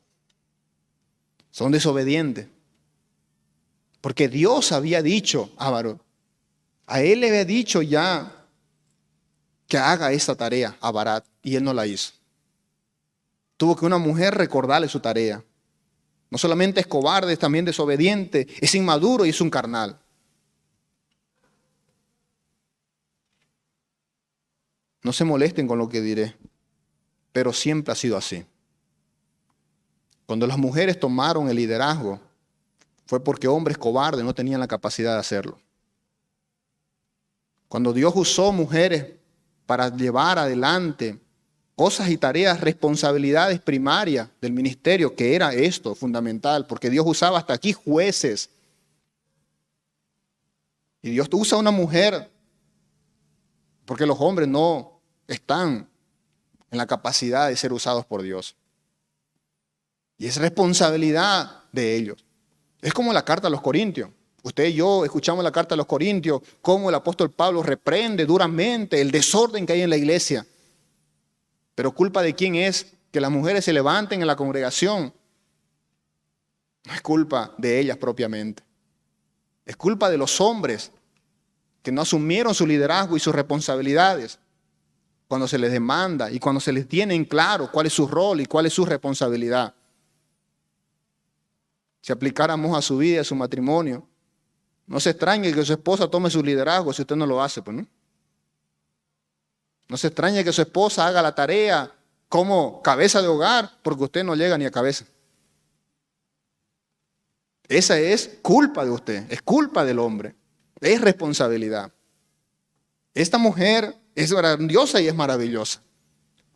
[SPEAKER 5] Son desobedientes. Porque Dios había dicho a Barat, a él le había dicho ya que haga esa tarea a Barat, y él no la hizo. Tuvo que una mujer recordarle su tarea. No solamente es cobarde, es también desobediente, es inmaduro y es un carnal. No se molesten con lo que diré, pero siempre ha sido así. Cuando las mujeres tomaron el liderazgo, fue porque hombres cobardes no tenían la capacidad de hacerlo. Cuando Dios usó mujeres para llevar adelante cosas y tareas, responsabilidades primarias del ministerio, que era esto fundamental, porque Dios usaba hasta aquí jueces. Y Dios usa a una mujer porque los hombres no están en la capacidad de ser usados por Dios. Y es responsabilidad de ellos. Es como la carta a los Corintios. Usted y yo escuchamos la carta a los Corintios, cómo el apóstol Pablo reprende duramente el desorden que hay en la iglesia. Pero ¿culpa de quién es que las mujeres se levanten en la congregación? No es culpa de ellas propiamente. Es culpa de los hombres que no asumieron su liderazgo y sus responsabilidades cuando se les demanda y cuando se les tiene en claro cuál es su rol y cuál es su responsabilidad. Si aplicáramos a su vida y a su matrimonio, no se extrañe que su esposa tome su liderazgo si usted no lo hace, pues, ¿no? No se extrañe que su esposa haga la tarea como cabeza de hogar porque usted no llega ni a cabeza. Esa es culpa de usted, es culpa del hombre, es responsabilidad. Esta mujer es grandiosa y es maravillosa.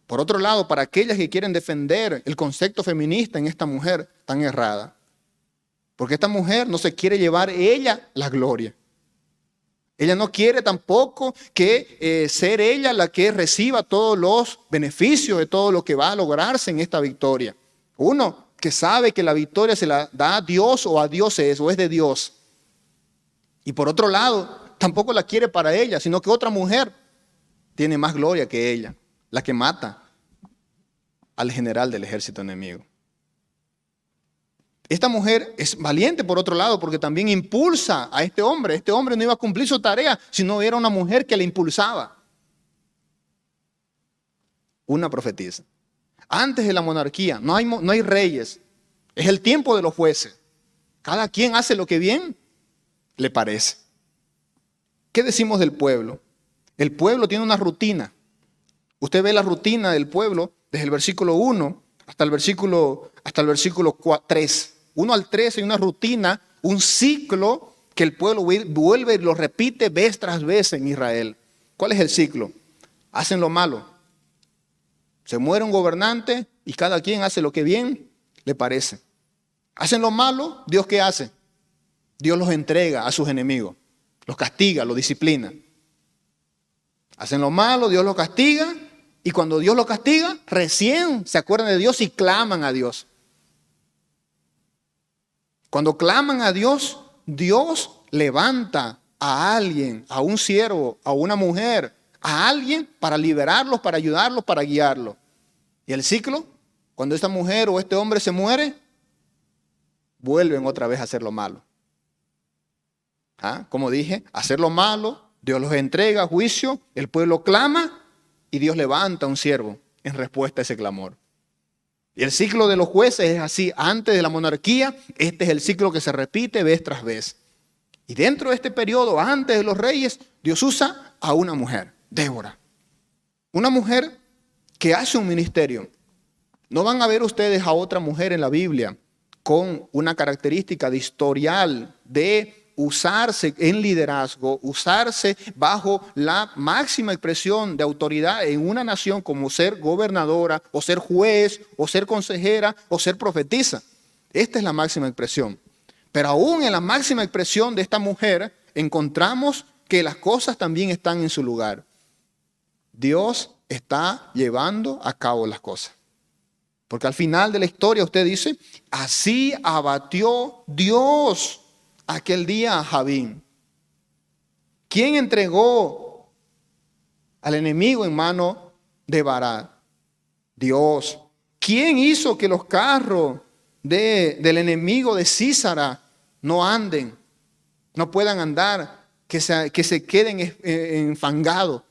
[SPEAKER 5] Por otro lado, para aquellas que quieren defender el concepto feminista en esta mujer, tan errada. Porque esta mujer no se quiere llevar ella la gloria. Ella no quiere tampoco que ser ella la que reciba todos los beneficios de todo lo que va a lograrse en esta victoria. Uno, que sabe que la victoria se la da a Dios o a dioses o es de Dios. Y por otro lado, tampoco la quiere para ella, sino que otra mujer tiene más gloria que ella, la que mata al general del ejército enemigo. Esta mujer es valiente por otro lado porque también impulsa a este hombre. Este hombre no iba a cumplir su tarea, sino era una mujer que le impulsaba. Una profetisa. Antes de la monarquía no hay reyes. Es el tiempo de los jueces. Cada quien hace lo que bien le parece. ¿Qué decimos del pueblo? El pueblo tiene una rutina. Usted ve la rutina del pueblo desde el versículo 1 hasta el versículo 3. 1 al 3 hay una rutina, un ciclo que el pueblo vuelve y lo repite vez tras vez en Israel. ¿Cuál es el ciclo? Hacen lo malo. Se muere un gobernante y cada quien hace lo que bien le parece. Hacen lo malo, ¿Dios qué hace? Dios los entrega a sus enemigos. Los castiga, los disciplina. Hacen lo malo, Dios los castiga. Y cuando Dios los castiga, recién se acuerdan de Dios y claman a Dios. Cuando claman a Dios, Dios levanta a alguien, a un siervo, a una mujer, a alguien para liberarlos, para ayudarlos, para guiarlos. Y el ciclo, cuando esta mujer o este hombre se muere, vuelven otra vez a hacer lo malo. Como dije, hacer lo malo, Dios los entrega a juicio, el pueblo clama y Dios levanta a un siervo en respuesta a ese clamor. Y el ciclo de los jueces es así. Antes de la monarquía, este es el ciclo que se repite vez tras vez. Y dentro de este periodo, antes de los reyes, Dios usa a una mujer, Débora. Una mujer que hace un ministerio. No van a ver ustedes a otra mujer en la Biblia con una característica de historial de usarse en liderazgo, usarse bajo la máxima expresión de autoridad en una nación como ser gobernadora o ser juez o ser consejera o ser profetisa. Esta es la máxima expresión. Pero aún en la máxima expresión de esta mujer encontramos que las cosas también están en su lugar. Dios está llevando a cabo las cosas. Porque al final de la historia usted dice, así abatió Dios aquel día a Jabín. ¿Quién entregó al enemigo en mano de Barak? Dios. ¿Quién hizo que los carros del enemigo de Sísara no anden, no puedan andar, que se queden enfangados?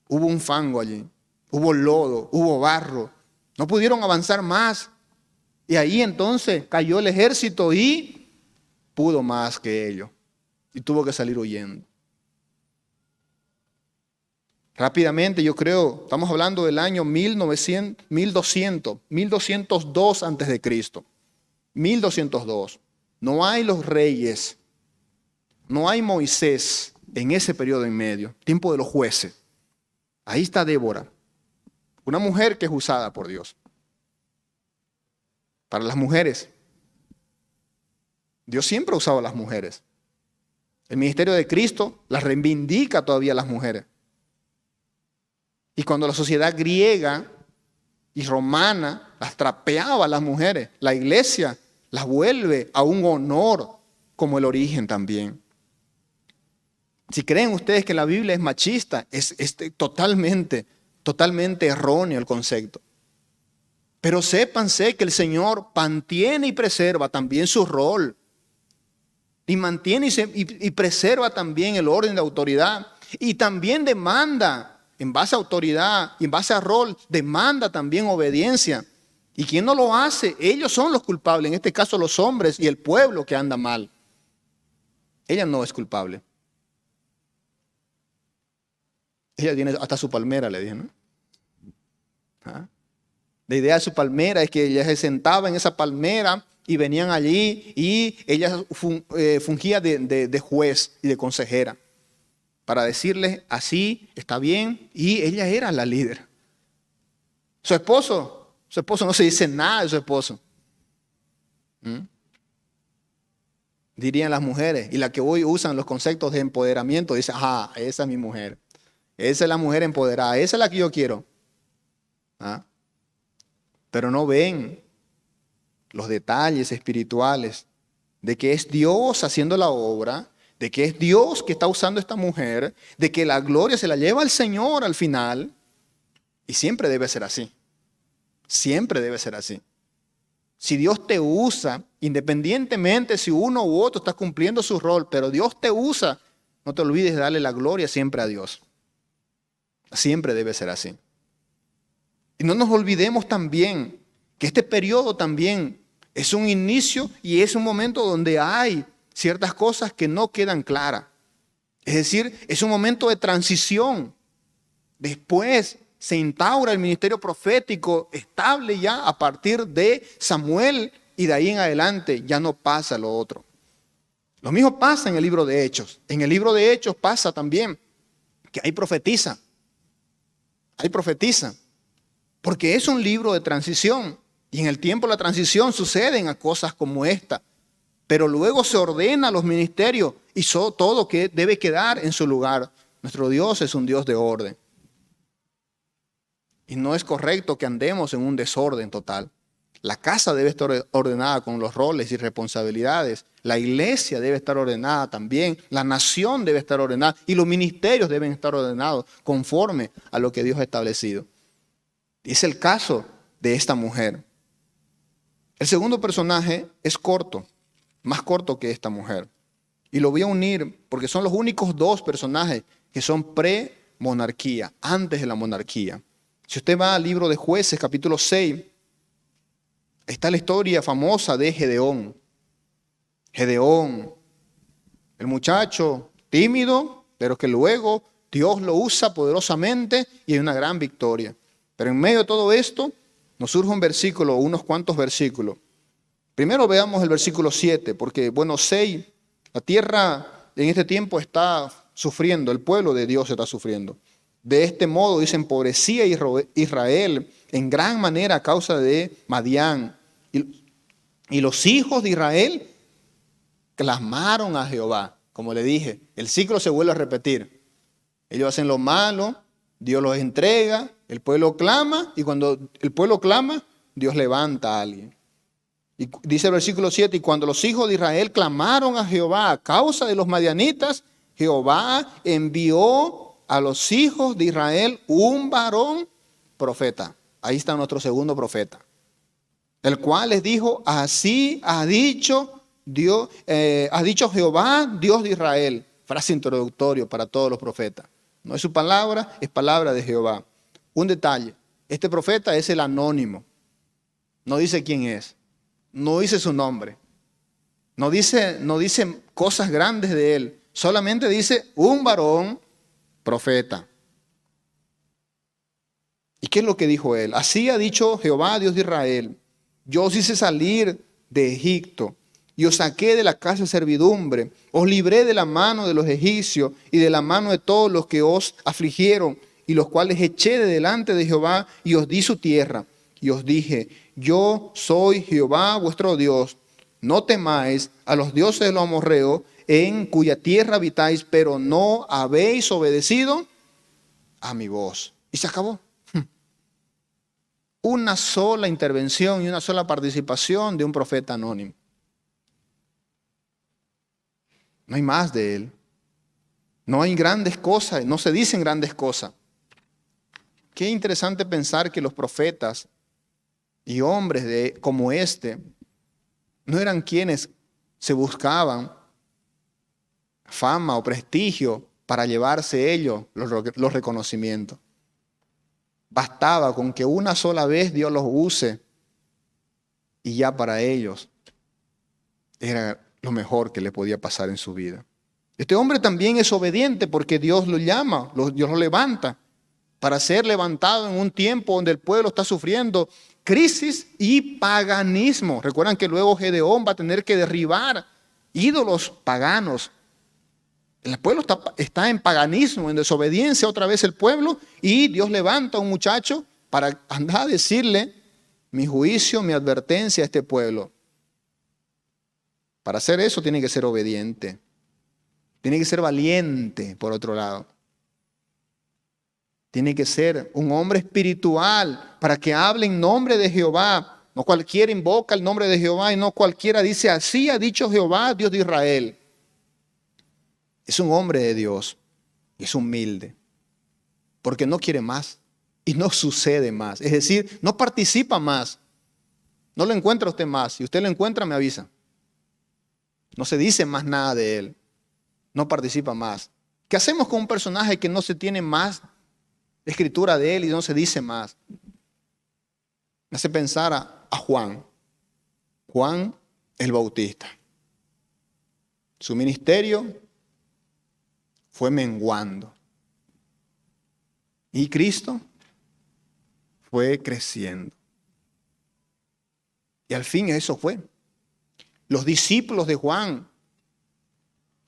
[SPEAKER 5] Hubo un fango allí, hubo lodo, hubo barro, no pudieron avanzar más. Y ahí entonces cayó el ejército y pudo más que ellos y tuvo que salir huyendo. Rápidamente, yo creo, estamos hablando del año 1202 antes de Cristo. 1202. No hay los reyes, no hay Moisés en ese periodo en medio, tiempo de los jueces. Ahí está Débora, una mujer que es usada por Dios. Para las mujeres, Dios siempre ha usado a las mujeres. El ministerio de Cristo las reivindica todavía a las mujeres. Y cuando la sociedad griega y romana las trapeaba a las mujeres, la iglesia las vuelve a un honor como el origen también. Si creen ustedes que la Biblia es machista, es totalmente erróneo el concepto. Pero sépanse que el Señor mantiene y preserva también su rol. Y mantiene y preserva también el orden de autoridad. Y también demanda, en base a autoridad y en base a rol, demanda también obediencia. Y quien no lo hace, ellos son los culpables. En este caso los hombres y el pueblo que anda mal. Ella no es culpable. Ella tiene hasta su palmera, le dije, ¿no? ¿Ah? La idea de su palmera es que ella se sentaba en esa palmera y venían allí y ella fungía de juez y de consejera para decirles así está bien, y ella era la líder. Su esposo no se dice nada de su esposo. Dirían las mujeres, y las que hoy usan los conceptos de empoderamiento, dicen, esa es mi mujer. Esa es la mujer empoderada, esa es la que yo quiero. Pero no ven los detalles espirituales de que es Dios haciendo la obra, de que es Dios que está usando esta mujer, de que la gloria se la lleva al Señor al final. Y siempre debe ser así. Siempre debe ser así. Si Dios te usa, independientemente si uno u otro está cumpliendo su rol, pero Dios te usa, no te olvides de darle la gloria siempre a Dios. Siempre debe ser así. Y no nos olvidemos también que este periodo también es un inicio y es un momento donde hay ciertas cosas que no quedan claras. Es decir, es un momento de transición. Después se instaura el ministerio profético estable ya a partir de Samuel, y de ahí en adelante ya no pasa lo otro. Lo mismo pasa en el libro de Hechos. En el libro de Hechos pasa también que ahí profetiza. Ahí profetiza. Porque es un libro de transición. Y en el tiempo de la transición suceden cosas como esta. Pero luego se ordena los ministerios y todo que debe quedar en su lugar. Nuestro Dios es un Dios de orden. Y no es correcto que andemos en un desorden total. La casa debe estar ordenada con los roles y responsabilidades. La iglesia debe estar ordenada también. La nación debe estar ordenada. Y los ministerios deben estar ordenados conforme a lo que Dios ha establecido. Y es el caso de esta mujer. El segundo personaje es corto, más corto que esta mujer. Y lo voy a unir porque son los únicos dos personajes que son pre-monarquía, antes de la monarquía. Si usted va al libro de Jueces, capítulo 6, está la historia famosa de Gedeón. Gedeón, el muchacho tímido, pero que luego Dios lo usa poderosamente y hay una gran victoria. Pero en medio de todo esto, nos surge un versículo, unos cuantos versículos. Primero veamos el versículo 7, porque, 6, la tierra en este tiempo está sufriendo, el pueblo de Dios está sufriendo. De este modo, dice, empobrecía Israel en gran manera a causa de Madián. Y los hijos de Israel clamaron a Jehová. Como le dije, el ciclo se vuelve a repetir. Ellos hacen lo malo, Dios los entrega, el pueblo clama, y cuando el pueblo clama, Dios levanta a alguien. Y dice el versículo 7, y cuando los hijos de Israel clamaron a Jehová a causa de los madianitas, Jehová envió a los hijos de Israel un varón profeta. Ahí está nuestro segundo profeta. El cual les dijo, así ha dicho Dios, ha dicho Jehová, Dios de Israel. Frase introductoria para todos los profetas. No es su palabra, es palabra de Jehová. Un detalle, este profeta es el anónimo. No dice quién es, no dice su nombre, no dice cosas grandes de él, solamente dice un varón profeta. ¿Y qué es lo que dijo él? Así ha dicho Jehová, Dios de Israel, yo os hice salir de Egipto y os saqué de la casa de servidumbre, os libré de la mano de los egipcios y de la mano de todos los que os afligieron, y los cuales eché de delante de Jehová y os di su tierra. Y os dije, yo soy Jehová vuestro Dios, no temáis a los dioses de los amorreos, en cuya tierra habitáis, pero no habéis obedecido a mi voz. Y se acabó. Una sola intervención y una sola participación de un profeta anónimo. No hay más de él. No hay grandes cosas, no se dicen grandes cosas. Qué interesante pensar que los profetas y hombres como este no eran quienes se buscaban fama o prestigio para llevarse ellos los reconocimientos. Bastaba con que una sola vez Dios los use y ya para ellos era lo mejor que le podía pasar en su vida. Este hombre también es obediente porque Dios lo llama, Dios lo levanta para ser levantado en un tiempo donde el pueblo está sufriendo crisis y paganismo. Recuerdan que luego Gedeón va a tener que derribar ídolos paganos. El pueblo está en paganismo, en desobediencia otra vez el pueblo, y Dios levanta a un muchacho para andar a decirle mi juicio, mi advertencia a este pueblo. Para hacer eso tiene que ser obediente, tiene que ser valiente por otro lado. Tiene que ser un hombre espiritual para que hable en nombre de Jehová. No cualquiera invoca el nombre de Jehová y no cualquiera dice así ha dicho Jehová, Dios de Israel. Es un hombre de Dios y es humilde porque no quiere más y no sucede más. Es decir, no participa más. No lo encuentra usted más. Si usted lo encuentra, me avisa. No se dice más nada de él. No participa más. ¿Qué hacemos con un personaje que no se tiene más escritura de él y no se dice más? Me hace pensar a Juan. Juan el Bautista. Su ministerio fue menguando. Y Cristo fue creciendo. Y al fin eso fue. Los discípulos de Juan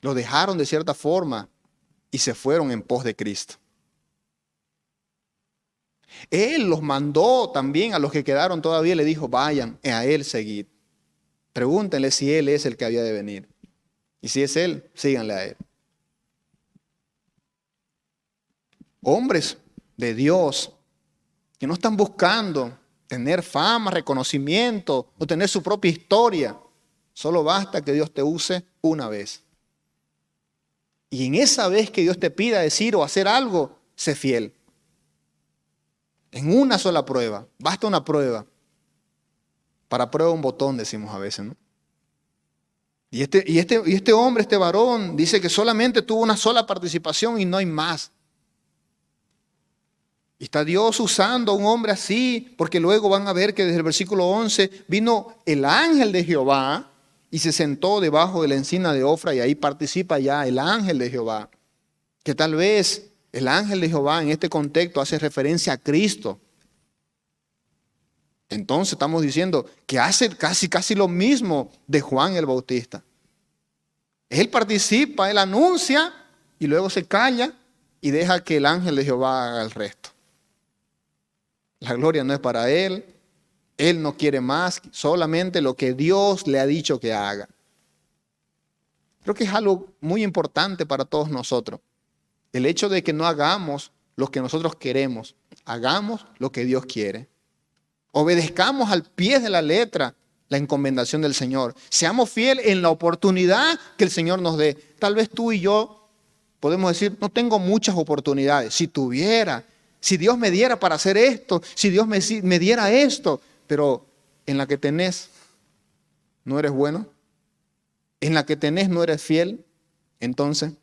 [SPEAKER 5] lo dejaron de cierta forma y se fueron en pos de Cristo. Él los mandó también a los que quedaron todavía, le dijo, vayan, a Él seguid. Pregúntenle si Él es el que había de venir. Y si es Él, síganle a Él. Hombres de Dios que no están buscando tener fama, reconocimiento o tener su propia historia. Solo basta que Dios te use una vez. Y en esa vez que Dios te pida decir o hacer algo, sé fiel. En una sola prueba. Basta una prueba. Para prueba un botón, decimos a veces, ¿no? Y este hombre, este varón, dice que solamente tuvo una sola participación y no hay más. Y está Dios usando a un hombre así, porque luego van a ver que desde el versículo 11 vino el ángel de Jehová y se sentó debajo de la encina de Ofra y ahí participa ya el ángel de Jehová. Que tal vez el ángel de Jehová en este contexto hace referencia a Cristo. Entonces estamos diciendo que hace casi lo mismo de Juan el Bautista. Él participa, él anuncia y luego se calla y deja que el ángel de Jehová haga el resto. La gloria no es para él. Él no quiere más, solamente lo que Dios le ha dicho que haga. Creo que es algo muy importante para todos nosotros. El hecho de que no hagamos lo que nosotros queremos, hagamos lo que Dios quiere. Obedezcamos al pie de la letra la encomendación del Señor. Seamos fieles en la oportunidad que el Señor nos dé. Tal vez tú y yo podemos decir, no tengo muchas oportunidades. Si tuviera, si Dios me diera para hacer esto, si Dios me diera esto, pero en la que tenés no eres bueno, en la que tenés no eres fiel, entonces,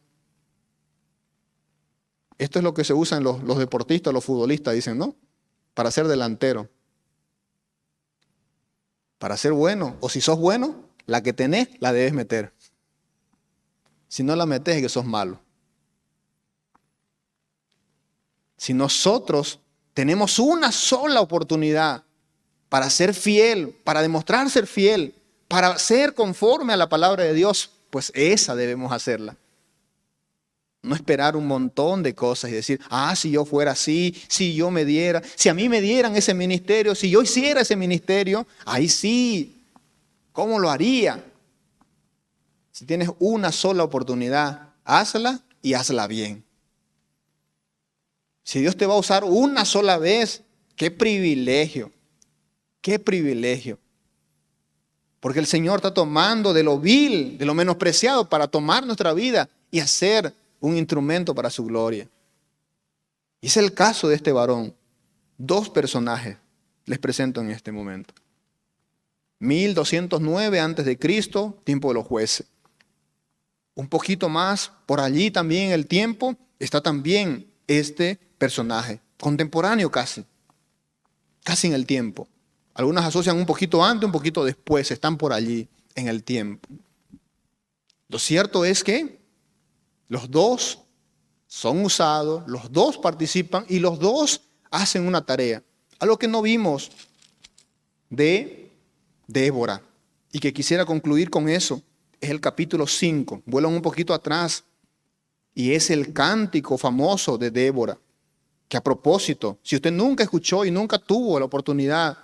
[SPEAKER 5] esto es lo que se usa en los deportistas, los futbolistas, dicen, ¿no? Para ser delantero. Para ser bueno, o si sos bueno, la que tenés la debes meter. Si no la metes es que sos malo. Si nosotros tenemos una sola oportunidad para ser fiel, para demostrar ser fiel, para ser conforme a la palabra de Dios, pues esa debemos hacerla. No esperar un montón de cosas y decir, si yo fuera así, si yo me diera, si a mí me dieran ese ministerio, si yo hiciera ese ministerio, ahí sí, ¿cómo lo haría? Si tienes una sola oportunidad, hazla y hazla bien. Si Dios te va a usar una sola vez, qué privilegio, qué privilegio. Porque el Señor está tomando de lo vil, de lo menospreciado, para tomar nuestra vida y hacer un instrumento para su gloria. Y es el caso de este varón. 2 personajes les presento en este momento. 1209 antes de Cristo, tiempo de los jueces. Un poquito más por allí también el tiempo está también este personaje, contemporáneo casi en el tiempo. Algunas asocian un poquito antes, un poquito después, están por allí en el tiempo. Lo cierto es que los dos son usados, los dos participan y los dos hacen una tarea. Algo que no vimos de Débora y que quisiera concluir con eso es el capítulo 5. Vuelan un poquito atrás y es el cántico famoso de Débora. Que a propósito, si usted nunca escuchó y nunca tuvo la oportunidad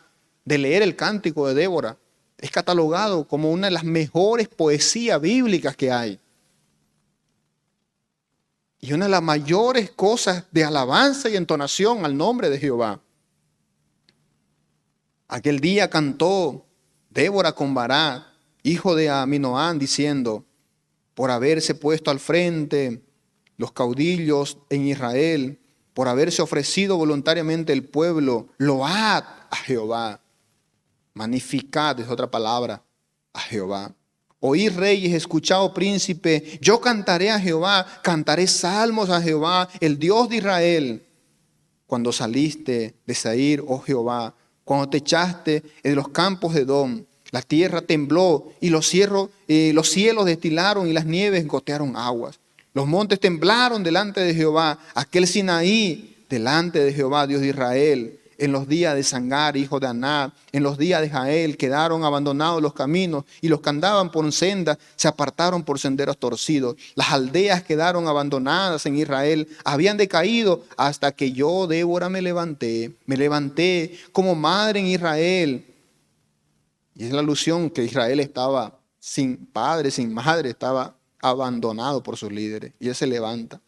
[SPEAKER 5] de leer el cántico de Débora, es catalogado como una de las mejores poesías bíblicas que hay. Y una de las mayores cosas de alabanza y entonación al nombre de Jehová. Aquel día cantó Débora con Barak, hijo de Aminoán, diciendo, por haberse puesto al frente los caudillos en Israel, por haberse ofrecido voluntariamente el pueblo, load a Jehová. Magnificad es otra palabra, a Jehová. Oíd reyes, escuchad príncipe, yo cantaré a Jehová, cantaré salmos a Jehová, el Dios de Israel. Cuando saliste de Seir, oh Jehová, cuando te echaste de los campos de Edom, la tierra tembló y los cielos destilaron y las nieves gotearon aguas. Los montes temblaron delante de Jehová, aquel Sinaí delante de Jehová, Dios de Israel. En los días de Sangar, hijo de Anab, en los días de Jael, quedaron abandonados los caminos y los que andaban por sendas se apartaron por senderos torcidos. Las aldeas quedaron abandonadas en Israel, habían decaído hasta que yo, Débora, me levanté como madre en Israel. Y es la alusión que Israel estaba sin padre, sin madre, estaba abandonado por sus líderes. Y él se levanta.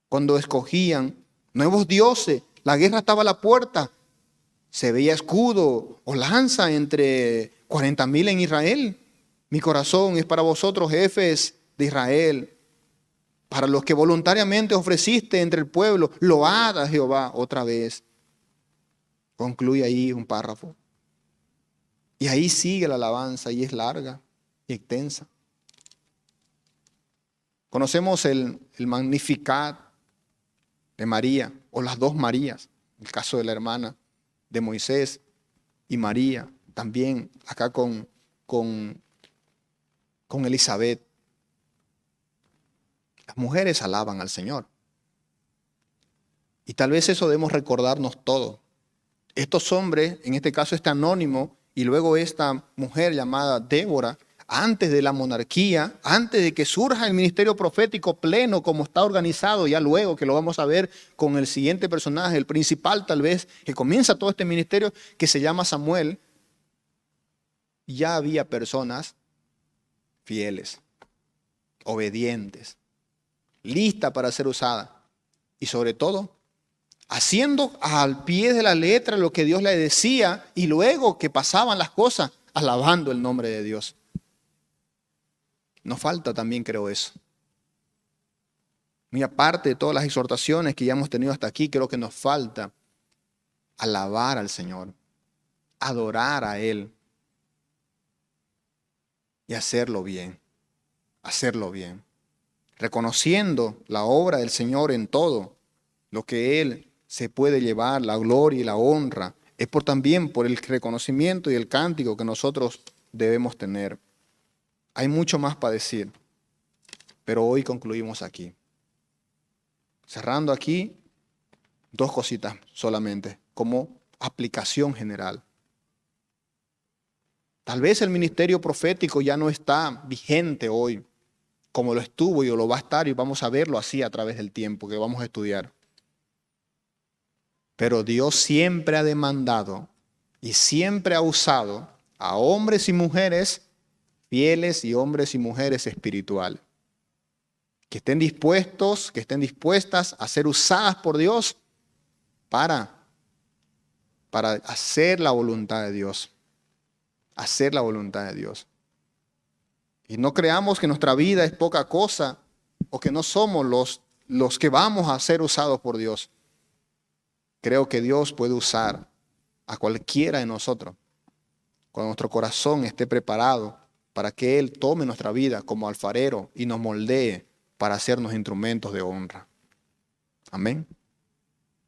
[SPEAKER 5] Cuando escogían nuevos dioses, la guerra estaba a la puerta. Se veía escudo o lanza entre 40,000 en Israel. Mi corazón es para vosotros, jefes de Israel, para los que voluntariamente ofreciste entre el pueblo. Load a Jehová otra vez. Concluye ahí un párrafo. Y ahí sigue la alabanza y es larga y extensa. Conocemos el Magnificat de María, o las 2 Marías, el caso de la hermana de Moisés y María, también acá con Elizabeth. Las mujeres alaban al Señor. Y tal vez eso debemos recordarnos todos. Estos hombres, en este caso este anónimo, y luego esta mujer llamada Débora, antes de la monarquía, antes de que surja el ministerio profético pleno como está organizado, ya luego que lo vamos a ver con el siguiente personaje, el principal tal vez, que comienza todo este ministerio que se llama Samuel, ya había personas fieles, obedientes, listas para ser usadas y sobre todo haciendo al pie de la letra lo que Dios le decía y luego que pasaban las cosas, alabando el nombre de Dios. Nos falta también, creo, eso. Muy aparte de todas las exhortaciones que ya hemos tenido hasta aquí, creo que nos falta alabar al Señor, adorar a Él y hacerlo bien, reconociendo la obra del Señor en todo lo que Él se puede llevar, la gloria y la honra, es también por el reconocimiento y el cántico que nosotros debemos tener. Hay mucho más para decir, pero hoy concluimos aquí. Cerrando aquí, 2 cositas solamente, como aplicación general. Tal vez el ministerio profético ya no está vigente hoy, como lo estuvo y lo va a estar, y vamos a verlo así a través del tiempo que vamos a estudiar. Pero Dios siempre ha demandado y siempre ha usado a hombres y mujeres fieles y hombres y mujeres espirituales, que estén dispuestos, que estén dispuestas a ser usadas por Dios para hacer la voluntad de Dios, hacer la voluntad de Dios. Y no creamos que nuestra vida es poca cosa o que no somos los que vamos a ser usados por Dios. Creo que Dios puede usar a cualquiera de nosotros cuando nuestro corazón esté preparado para que Él tome nuestra vida como alfarero y nos moldee para hacernos instrumentos de honra. Amén.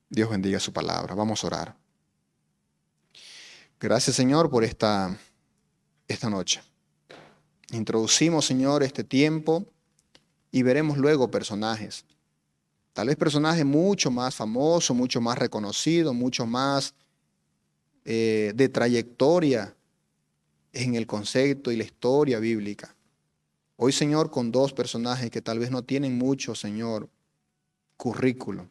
[SPEAKER 5] Dios bendiga su palabra. Vamos a orar. Gracias, Señor, por esta noche. Introducimos, Señor, este tiempo y veremos luego personajes. Tal vez personajes mucho más famosos, mucho más reconocidos, mucho más de trayectoria en el concepto y la historia bíblica. Hoy, Señor, con dos personajes que tal vez no tienen mucho, Señor, currículo,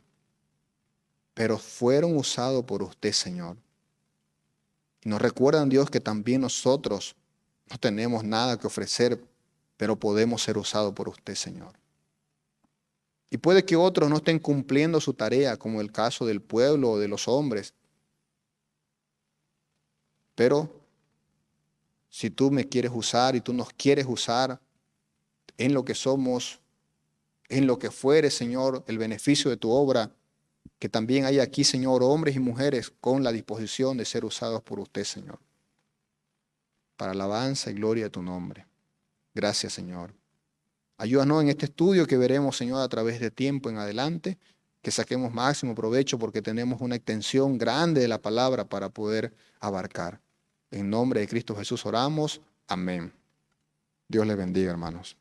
[SPEAKER 5] pero fueron usados por usted, Señor. Y nos recuerdan, Dios, que también nosotros no tenemos nada que ofrecer, pero podemos ser usados por usted, Señor. Y puede que otros no estén cumpliendo su tarea, como el caso del pueblo o de los hombres. Pero si tú me quieres usar y tú nos quieres usar en lo que somos, en lo que fuere, Señor, el beneficio de tu obra, que también hay aquí, Señor, hombres y mujeres con la disposición de ser usados por usted, Señor, para alabanza y gloria de tu nombre. Gracias, Señor. Ayúdanos en este estudio que veremos, Señor, a través de tiempo en adelante, que saquemos máximo provecho porque tenemos una extensión grande de la palabra para poder abarcar. En nombre de Cristo Jesús oramos. Amén. Dios les bendiga, hermanos.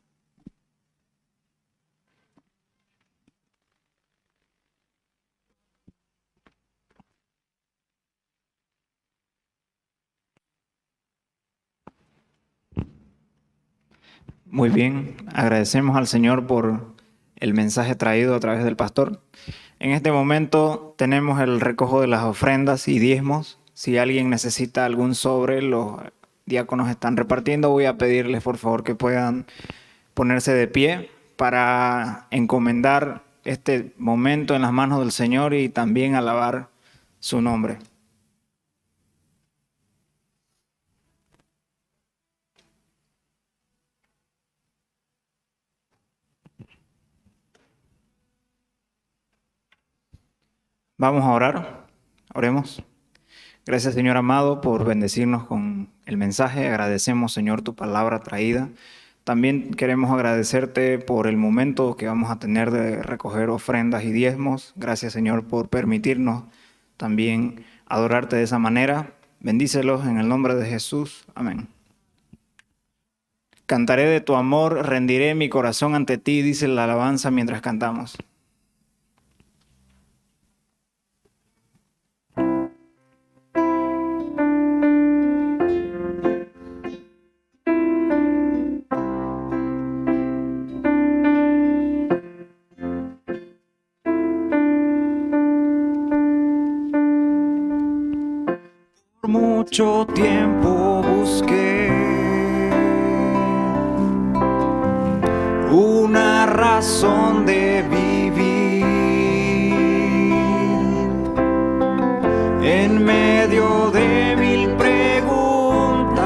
[SPEAKER 2] Muy bien, agradecemos al Señor por el mensaje traído a través del pastor. En este momento tenemos el recojo de las ofrendas y diezmos. Si alguien necesita algún sobre, los diáconos están repartiendo. Voy a pedirles por favor que puedan ponerse de pie para encomendar este momento en las manos del Señor y también alabar su nombre. Vamos a orar. Oremos. Gracias, Señor amado, por bendecirnos con el mensaje. Agradecemos, Señor, tu palabra traída. También queremos agradecerte por el momento que vamos a tener de recoger ofrendas y diezmos. Gracias, Señor, por permitirnos también adorarte de esa manera. Bendícelos en el nombre de Jesús. Amén. Cantaré de tu amor, rendiré mi corazón ante ti, dice la alabanza mientras cantamos. Mucho tiempo busqué una razón de vivir en medio de mil preguntas.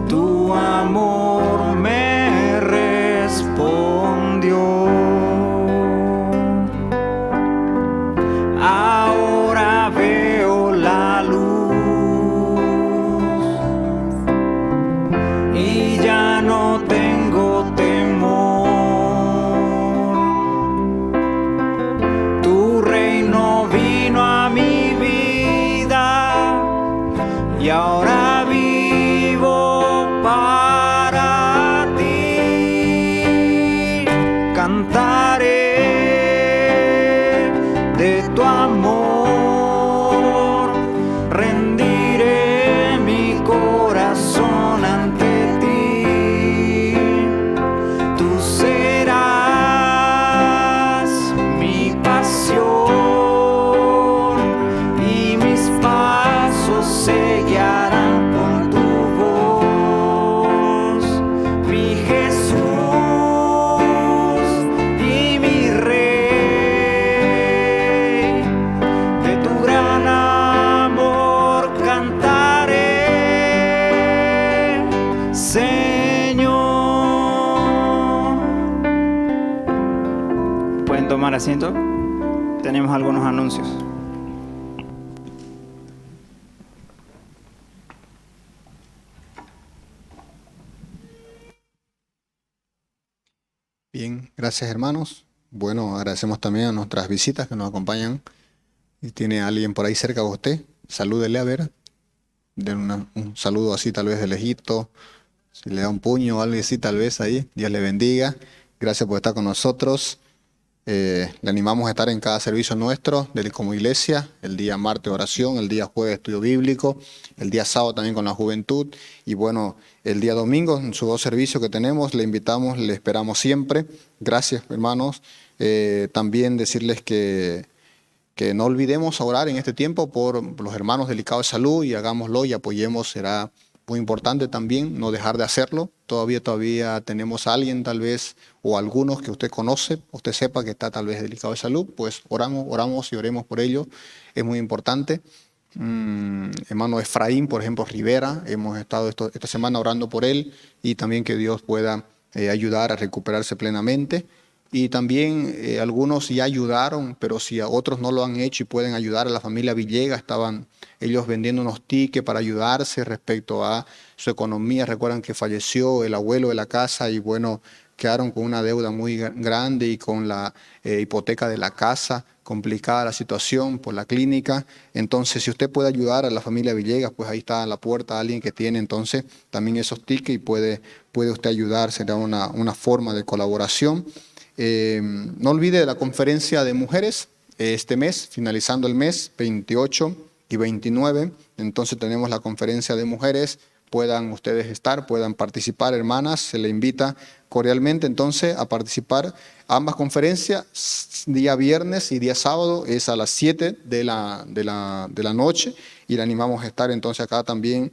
[SPEAKER 2] Tu amor me respondió. Ahora veo la luz. No tengo temor. Tu reino vino a mi vida y ahora vivo para Señor. ¿Pueden tomar asiento? Tenemos algunos anuncios.
[SPEAKER 5] Bien, gracias hermanos. Bueno, agradecemos también a nuestras visitas que nos acompañan. Si tiene alguien por ahí cerca de usted, salúdele a ver. Den un saludo así tal vez de lejito. Si le da un puño o algo así tal vez ahí. Dios le bendiga. Gracias por estar con nosotros. Le animamos a estar en cada servicio nuestro como iglesia. El día martes oración, el día jueves estudio bíblico, el día sábado también con la juventud. Y bueno, el día domingo en sus 2 servicios que tenemos, le invitamos, le esperamos siempre. Gracias hermanos. También decirles que no olvidemos orar en este tiempo por los hermanos delicados de salud y hagámoslo y apoyemos. Será muy importante también no dejar de hacerlo. Todavía tenemos a alguien tal vez o algunos que usted conoce, usted sepa que está tal vez delicado de salud, pues oramos y oremos por ello. Es muy importante. Hermano Efraín, por ejemplo, Rivera, hemos estado esta semana orando por él y también que Dios pueda ayudar a recuperarse plenamente. Y también algunos ya ayudaron, pero si a otros no lo han hecho y pueden ayudar, a la familia Villegas estaban ellos vendiendo unos tickets para ayudarse respecto a su economía. Recuerdan que falleció el abuelo de la casa y bueno, quedaron con una deuda muy grande y con la hipoteca de la casa, complicada la situación por la clínica. Entonces, si usted puede ayudar a la familia Villegas, pues ahí está a la puerta alguien que tiene entonces también esos tickets y puede usted ayudar, será una forma de colaboración. No olvide la conferencia de mujeres este mes, finalizando el mes, 28 y 29. Entonces tenemos la conferencia de mujeres. Puedan ustedes estar, puedan participar, hermanas. Se le invita cordialmente entonces a participar. Ambas conferencias, día viernes y día sábado, es a las 7 de la noche. Y le animamos a estar entonces acá también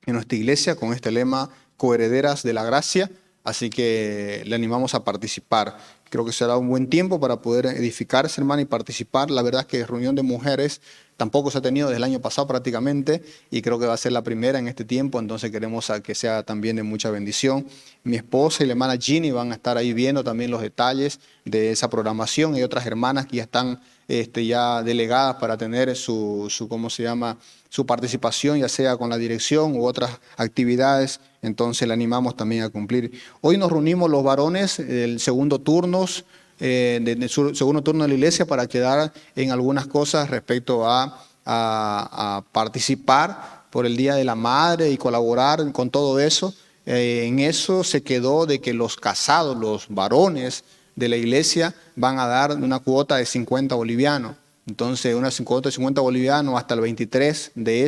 [SPEAKER 5] en nuestra iglesia con este lema, coherederas de la gracia. Así que le animamos a participar. Creo que será un buen tiempo para poder edificarse, hermano, y participar. La verdad es que reunión de mujeres tampoco se ha tenido desde el año pasado prácticamente y creo que va a ser la primera en este tiempo, entonces queremos que sea también de mucha bendición. Mi esposa y la hermana Ginny van a estar ahí viendo también los detalles de esa programación y otras hermanas que ya están ya delegadas para tener su participación, ya sea con la dirección u otras actividades. Entonces le animamos también a cumplir. Hoy nos reunimos los varones del segundo turno de la iglesia para quedar en algunas cosas respecto a participar por el Día de la Madre y colaborar con todo eso. En eso se quedó de que los casados, los varones de la iglesia van a dar una cuota de 50 bolivianos. Entonces, una cuota de 50 bolivianos hasta el 23 de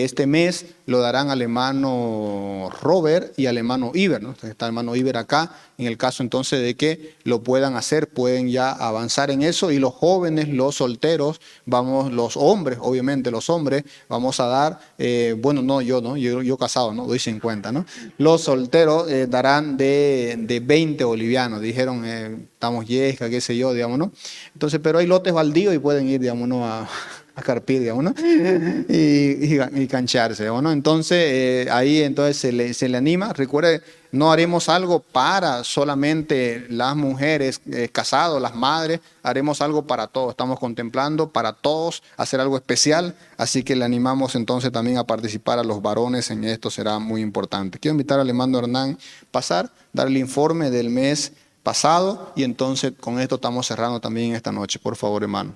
[SPEAKER 5] este mes lo darán al hermano Robert y al hermano Iber, ¿no? Entonces, está el hermano Iber acá, en el caso entonces de que lo puedan hacer, pueden ya avanzar en eso. Y los jóvenes, los solteros, los hombres, obviamente los hombres, vamos a dar, yo casado, ¿no? Doy 50, ¿no? Los solteros darán de 20 bolivianos, dijeron, estamos yesca, qué sé yo, digamos, ¿no? Entonces, pero hay lotes baldíos y pueden ir, digamos, ¿no? a carpir, digamos, ¿no? y cancharse, ¿no? Entonces, ahí entonces se le anima. Recuerde, no haremos algo para solamente las mujeres casadas, las madres, haremos algo para todos. Estamos contemplando para todos hacer algo especial, así que le animamos entonces también a participar a los varones en esto, será muy importante. Quiero invitar al hermano Hernán pasar, dar el informe del mes pasado y entonces con esto estamos cerrando también esta noche. Por favor, hermano.